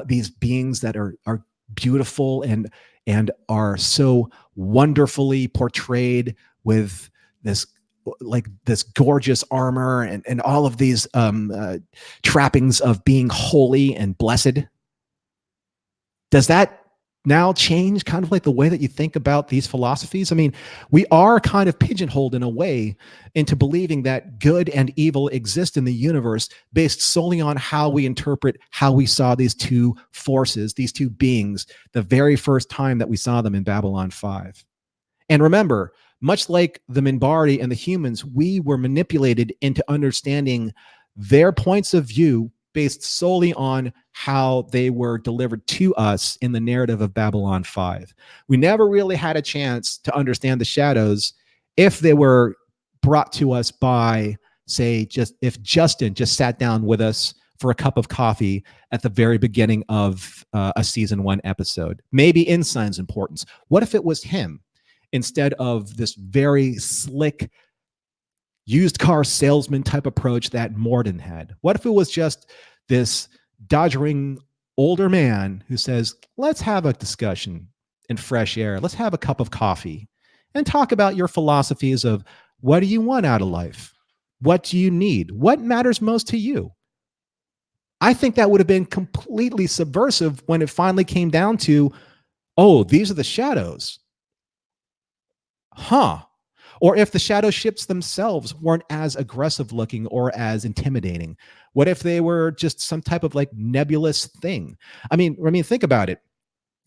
these beings that are beautiful and are so wonderfully portrayed with this gorgeous armor and all of these trappings of being holy and blessed? Does that now change kind of like the way that you think about these philosophies? I mean, we are kind of pigeonholed in a way into believing that good and evil exist in the universe based solely on how we interpret how we saw these two forces, these two beings, the very first time that we saw them in Babylon 5. And remember, much like the Minbari and the humans, we were manipulated into understanding their points of view based solely on how they were delivered to us in the narrative of Babylon 5. We never really had a chance to understand the shadows if they were brought to us by, say, just if Justin just sat down with us for a cup of coffee at the very beginning of a season 1 episode. Maybe in Signs of Importance. What if it was him instead of this very slick used car salesman type approach that Morden had? What if it was just this dodgering older man who says, let's have a discussion in fresh air. Let's have a cup of coffee and talk about your philosophies of what do you want out of life? What do you need? What matters most to you? I think that would have been completely subversive when it finally came down to, oh, these are the shadows. Huh. Or if the shadow ships themselves weren't as aggressive looking or as intimidating. What if they were just some type of like nebulous thing? I mean, think about it.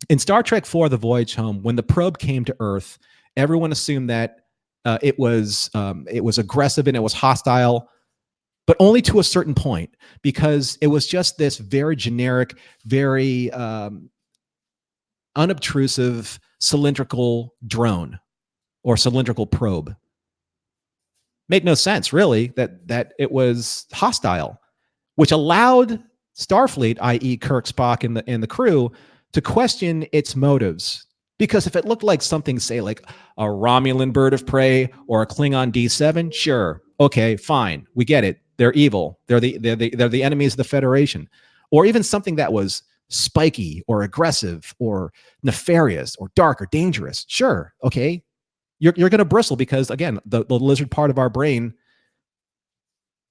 In Star Trek IV: The Voyage Home, when the probe came to Earth, everyone assumed that it was aggressive and it was hostile, but only to a certain point, because it was just this very generic, very unobtrusive cylindrical drone or cylindrical probe. Made no sense, really, that it was hostile, which allowed Starfleet, i.e. Kirk, Spock, and the crew, to question its motives. Because if it looked like something, say, like a Romulan bird of prey or a Klingon D7, sure, okay, fine, we get it. They're evil. They're the enemies of the Federation. Or even something that was spiky or aggressive or nefarious or dark or dangerous. Sure, okay, you're going to bristle because, again, the lizard part of our brain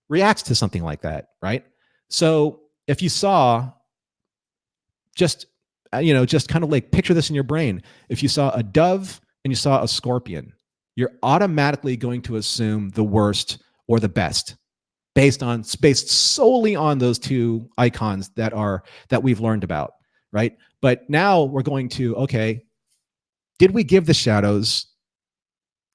reacts to something like that, right? So if you saw just just kind of like picture this in your brain. If you saw a dove and you saw a scorpion, you're automatically going to assume the worst or the best based solely on those two icons that we've learned about, right? But now we're going to, okay, did we give the shadows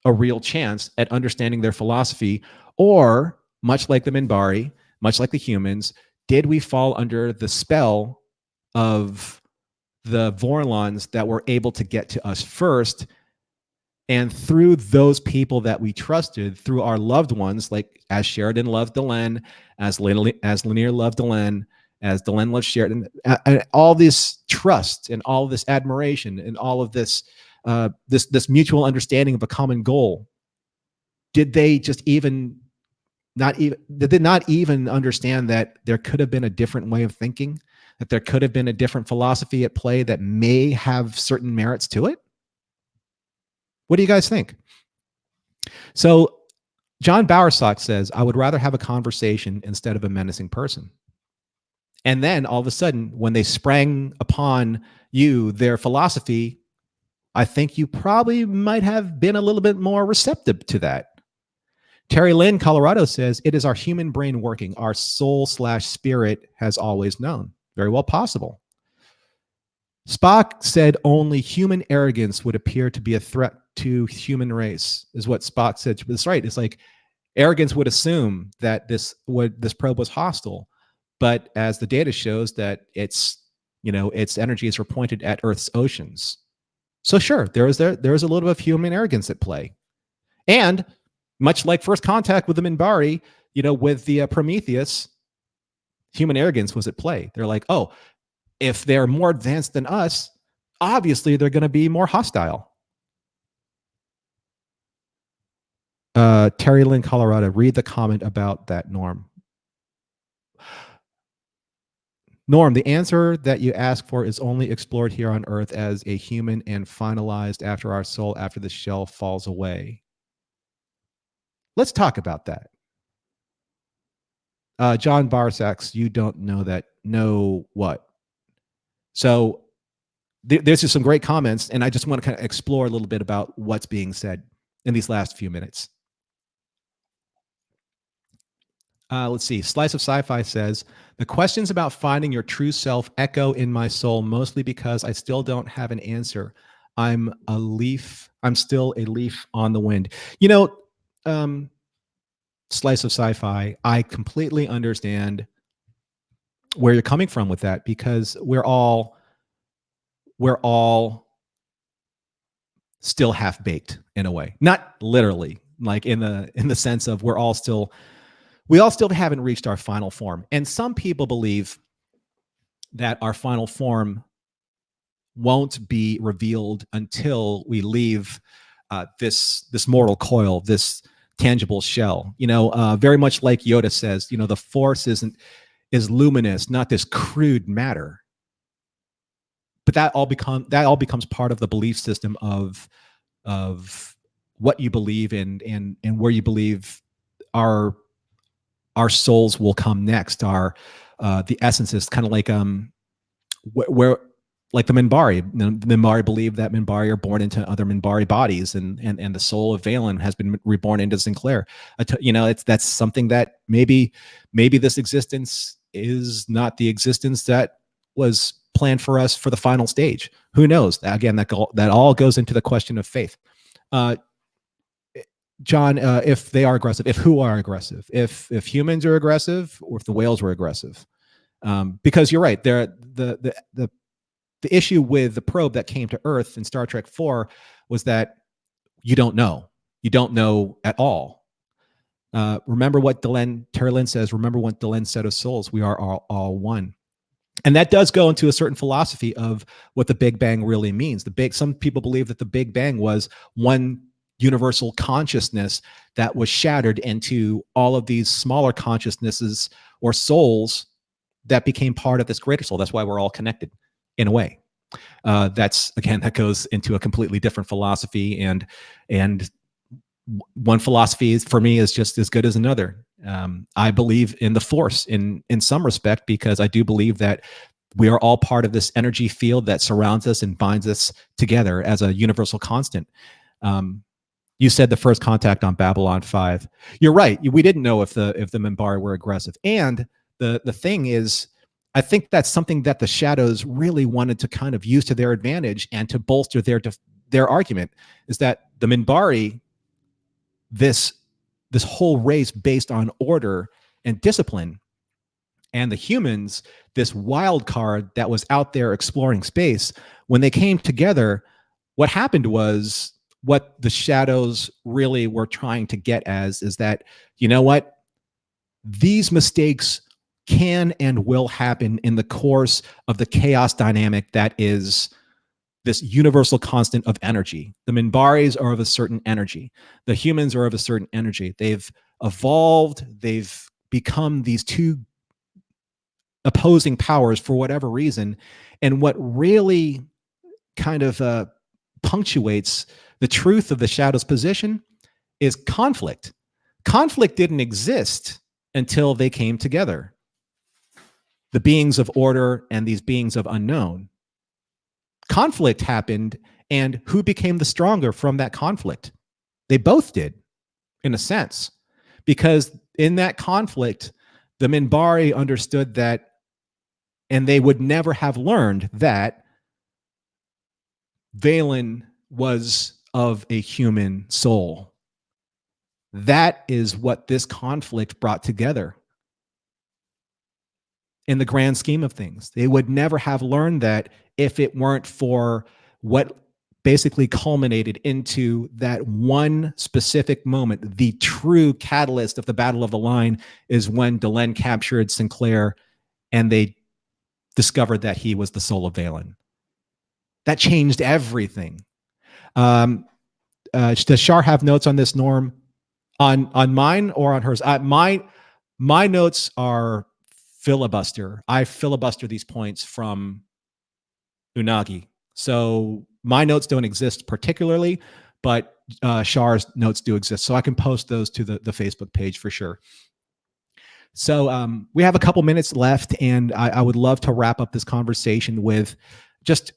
a real chance at understanding their philosophy? Or much like the Minbari, much like the humans, did we fall under the spell of the VORLONS that were able to get to us first? And through those people that we trusted, through our loved ones, like as Sheridan loved Delenn, as Lanier loved Delenn, as Delenn loved Sheridan, and all this trust and all this admiration and all of this this mutual understanding of a common goal, did they just even did they not even understand that there could have been a different way of thinking, that there could have been a different philosophy at play that may have certain merits to it? What do you guys think? So John Bowersock says, I would rather have a conversation instead of a menacing person. And then all of a sudden, when they sprang upon you, their philosophy, I think you probably might have been a little bit more receptive to that. Terry Lynn, Colorado says, it is our human brain working. Our soul/spirit has always known. Very well possible. Spock said only human arrogance would appear to be a threat to human race, is what Spock said. That's right. It's like arrogance would assume that this probe was hostile, but as the data shows that its energies were pointed at Earth's oceans. So sure, there is a little bit of human arrogance at play, and much like First Contact with the Minbari, with the Prometheus, human arrogance was at play. They're like, oh, if they're more advanced than us, obviously they're going to be more hostile. Terry Lynn, Colorado, read the comment about that, Norm. Norm, the answer that you ask for is only explored here on Earth as a human and finalized after our soul, after the shell falls away. Let's talk about that. John Barsax, you don't know that. Know what? So there's just some great comments, and I just want to kind of explore a little bit about what's being said in these last few minutes. Let's see. Slice of Sci-Fi says, the questions about finding your true self echo in my soul, mostly because I still don't have an answer. I'm still a leaf on the wind. Slice of Sci-Fi, I completely understand where you're coming from with that, because we're all still half-baked in a way. Not literally, like in the sense of we all still haven't reached our final form. And some people believe that our final form won't be revealed until we leave this mortal coil, this tangible shell. Very much like Yoda says, the Force is luminous, not this crude matter. But that all becomes part of the belief system of what you believe in and where you believe our souls will come next. The essence is kind of like where like the Minbari. The Minbari believe that Minbari are born into other Minbari bodies, and the soul of Valen has been reborn into Sinclair. That's something that maybe this existence is not the existence that was planned for us for the final stage. Who knows? Again, that all goes into the question of faith. John, if they are aggressive, who are aggressive? If humans are aggressive, or if the whales were aggressive? Because you're right. The issue with the probe that came to Earth in Star Trek IV was that you don't know. You don't know at all. Remember what Terry Lynn says. Remember what Delenn said of souls. We are all one. And that does go into a certain philosophy of what the Big Bang really means. Some people believe that the Big Bang was one universal consciousness that was shattered into all of these smaller consciousnesses or souls that became part of this greater soul. That's why we're all connected in a way. That goes into a completely different philosophy, and one philosophy for me is just as good as another. I believe in the Force in some respect, because I do believe that we are all part of this energy field that surrounds us and binds us together as a universal constant. You said the first contact on Babylon 5. You're right. We didn't know if the Minbari were aggressive. And the thing is, I think that's something that the Shadows really wanted to kind of use to their advantage and to bolster their argument, is that the Minbari, this whole race based on order and discipline, and the humans, this wild card that was out there exploring space, when they came together, what happened was, what the Shadows really were trying to get as is that, you know what, these mistakes can and will happen in the course of the chaos dynamic that is this universal constant of energy. The Minbaris are of a certain energy. The humans are of a certain energy. They've evolved. They've become these two opposing powers for whatever reason. And what really kind of punctuates the truth of the Shadows' position is conflict. Conflict didn't exist until they came together. The beings of order and these beings of unknown. Conflict happened, and who became the stronger from that conflict? They both did, in a sense, because in that conflict, the Minbari understood that, and they would never have learned that Valen was of a human soul. That is what this conflict brought together. In the grand scheme of things, they would never have learned that if it weren't for what basically culminated into that one specific moment. The true catalyst of the Battle of the Line is when Delenn captured Sinclair and they discovered that he was the soul of Valen. That changed everything. Does Shar have notes on this, Norm? On mine or on hers? My notes are filibuster. I filibuster these points from Unagi. So my notes don't exist particularly, but Shar's notes do exist. So I can post those to the Facebook page for sure. So we have a couple minutes left, and I would love to wrap up this conversation with just,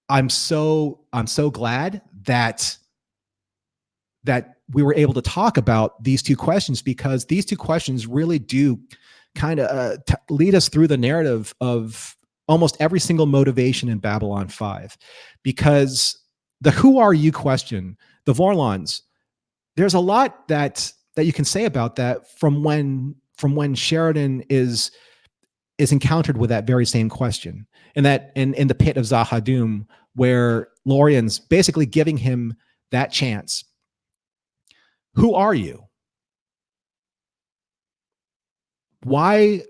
I'm so glad that we were able to talk about these two questions, because these two questions really do kind of lead us through the narrative of almost every single motivation in Babylon 5. Because the who are you question, the Vorlons, there's a lot that you can say about that from when Sheridan is encountered with that very same question. And that in the pit of Zahadum, where Lorian's basically giving him that chance. Who are you? Why?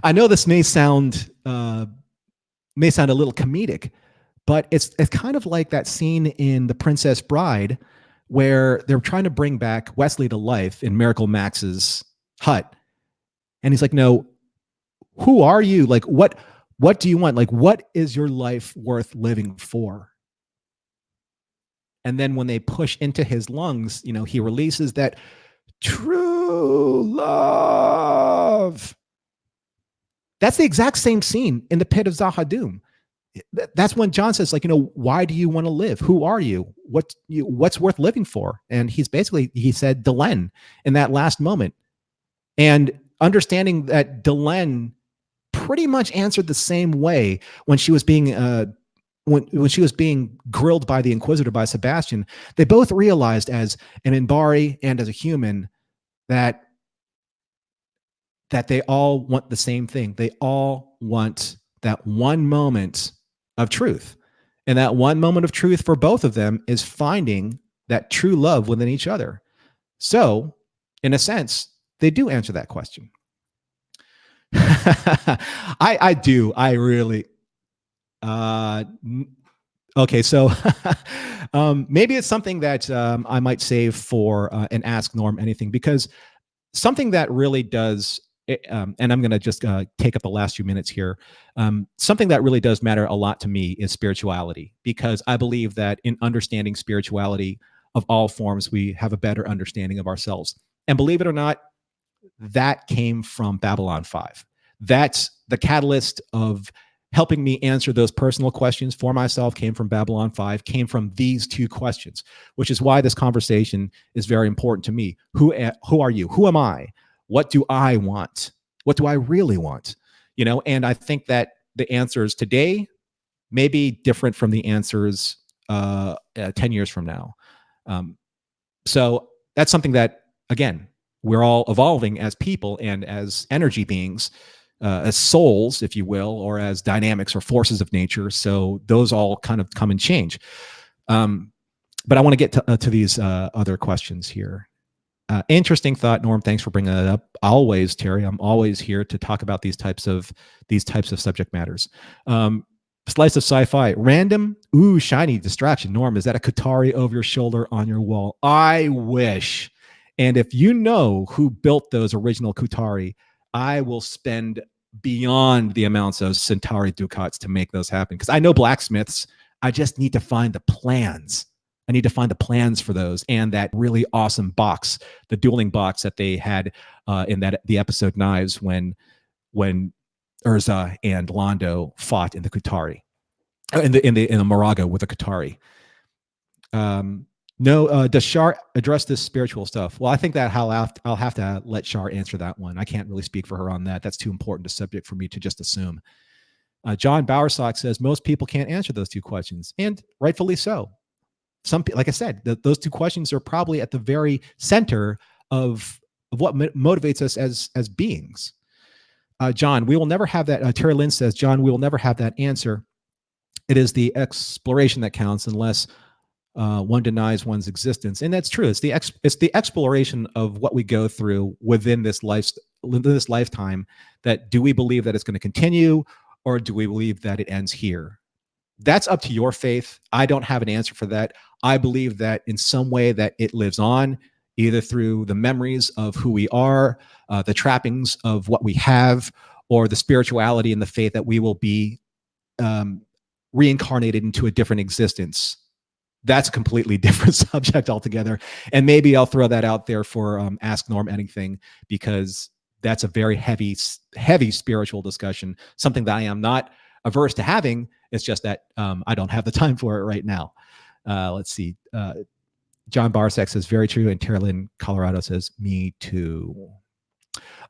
I know this may sound a little comedic, but it's kind of like that scene in The Princess Bride where they're trying to bring back Wesley to life in Miracle Max's hut. And he's like, no, who are you? Like, what do you want? Like, what is your life worth living for? And then when they push into his lungs, he releases that true love. That's the exact same scene in the pit of Zahadum. That's when John says, like, why do you want to live? Who are you? What's worth living for? And he said Delenn in that last moment. And understanding that Delenn pretty much answered the same way when she was being when she was being grilled by the Inquisitor, by Sebastian. They both realized, as an Minbari and as a human, that they all want the same thing. They all want that one moment of truth. And that one moment of truth for both of them is finding that true love within each other. So, in a sense, they do answer that question. I do. I really. Okay, so maybe it's something that I might save for an Ask Norm Anything, because something that really does, and I'm going to just take up the last few minutes here. Something that really does matter a lot to me is spirituality, because I believe that in understanding spirituality of all forms, we have a better understanding of ourselves. And believe it or not, that came from Babylon 5. That's the catalyst of helping me answer those personal questions for myself came from Babylon 5, came from these two questions, which is why this conversation is very important to me. Who are you? Who am I? What do I want? What do I really want? And I think that the answers today may be different from the answers 10 years from now. So that's something that, again, we're all evolving as people and as energy beings, as souls, if you will, or as dynamics or forces of nature. So those all kind of come and change. But I want to get to these other questions here. Interesting thought, Norm. Thanks for bringing that up. Always, Terry. I'm always here to talk about these types of subject matters. Slice of sci-fi, random, shiny distraction. Norm, is that a Qatari over your shoulder on your wall? I wish. And if you know who built those original Qatari, I will spend beyond the amounts of Centauri ducats to make those happen. Because I know blacksmiths. I just need to find the plans. I need to find the plans for those and that really awesome box, the dueling box that they had in the episode Knives when Urza and Londo fought in the Qatari, in the Moraga with the Qatari. No, does Shar address this spiritual stuff? Well, I think that I'll have to let Shar answer that one. I can't really speak for her on that. That's too important a subject for me to just assume. John Bowersock says most people can't answer those two questions, and rightfully so. Like I said, those two questions are probably at the very center of what motivates us as beings. John, we will never have that. Terry Lynn says, John, we will never have that answer. It is the exploration that counts unless one denies one's existence. And that's true. It's the exploration of what we go through within this lifetime. That do we believe that it's going to continue, or do we believe that it ends here? That's up to your faith. I don't have an answer for that. I believe that in some way that it lives on, either through the memories of who we are, the trappings of what we have, or the spirituality and the faith that we will be reincarnated into a different existence. That's a completely different subject altogether. And maybe I'll throw that out there for Ask Norm Anything, because that's a very heavy spiritual discussion, something that I am not averse to having. It's just that I don't have the time for it right now. Let's see. John Barsek says, very true. And Terrelyn Colorado says, me too.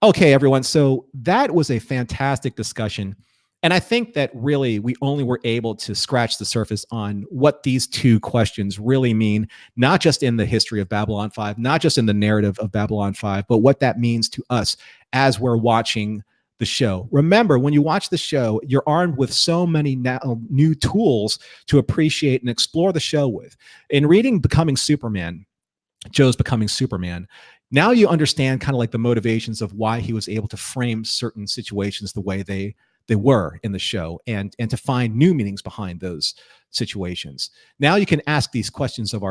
Okay, everyone. So that was a fantastic discussion. And I think that really we only were able to scratch the surface on what these two questions really mean, not just in the history of Babylon 5, not just in the narrative of Babylon 5, but what that means to us as we're watching the show. Remember, when you watch the show, you're armed with so many new tools to appreciate and explore the show with. In reading Becoming Superman, Joe's Becoming Superman, now you understand kind of like the motivations of why he was able to frame certain situations the way they were in the show, and to find new meanings behind those situations. Now you can ask these questions of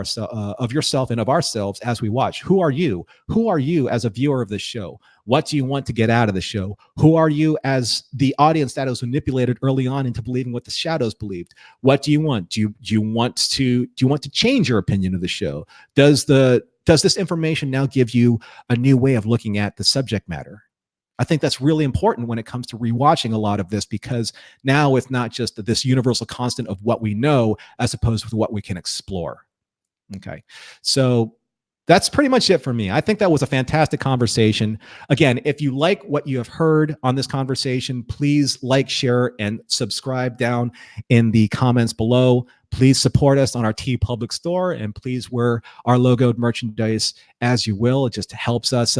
yourself and of ourselves as we watch. Who are you? Who are you as a viewer of this show? What do you want to get out of the show? Who are you as the audience that was manipulated early on into believing what the shadows believed? What do you want? Do you want to change your opinion of the show? Does this information now give you a new way of looking at the subject matter? I think that's really important when it comes to rewatching a lot of this, because now it's not just this universal constant of what we know as opposed to what we can explore. Okay. So that's pretty much it for me. I think that was a fantastic conversation. Again, if you like what you have heard on this conversation, please like, share, and subscribe down in the comments below. Please support us on our TeePublic store, and please wear our logoed merchandise as you will. It just helps us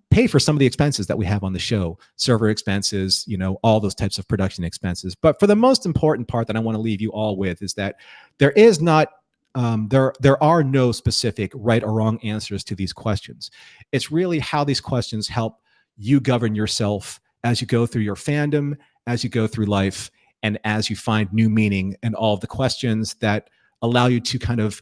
pay for some of the expenses that we have on the show, server expenses, all those types of production expenses. But for the most important part that I want to leave you all with is that there is not, there are no specific right or wrong answers to these questions. It's really how these questions help you govern yourself as you go through your fandom, as you go through life, and as you find new meaning in all of the questions that allow you to kind of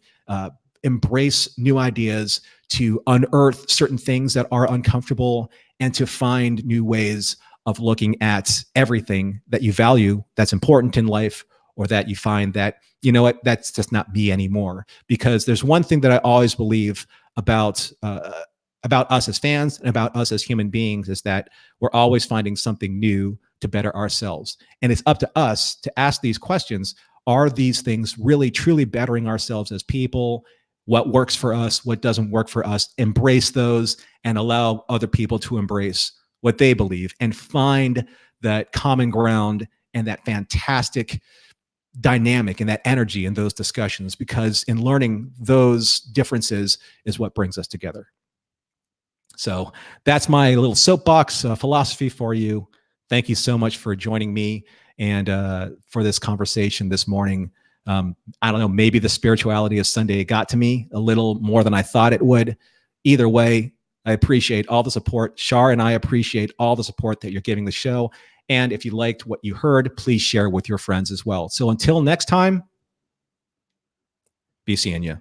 embrace new ideas, to unearth certain things that are uncomfortable, and to find new ways of looking at everything that you value that's important in life, or that you find that, you know what, that's just not me anymore. Because there's one thing that I always believe about about us as fans and about us as human beings is that we're always finding something new to better ourselves. And it's up to us to ask these questions. Are these things really truly bettering ourselves as people? What works for us? What doesn't work for us? Embrace those and allow other people to embrace what they believe and find that common ground and that fantastic dynamic and that energy in those discussions, because in learning those differences is what brings us together. So that's my little soapbox philosophy for you. Thank you so much for joining me and for this conversation this morning. I don't know, maybe the spirituality of Sunday got to me a little more than I thought it would. Either way, I appreciate all the support. Shar and I appreciate all the support that you're giving the show. And if you liked what you heard, please share with your friends as well. So until next time, be seeing you.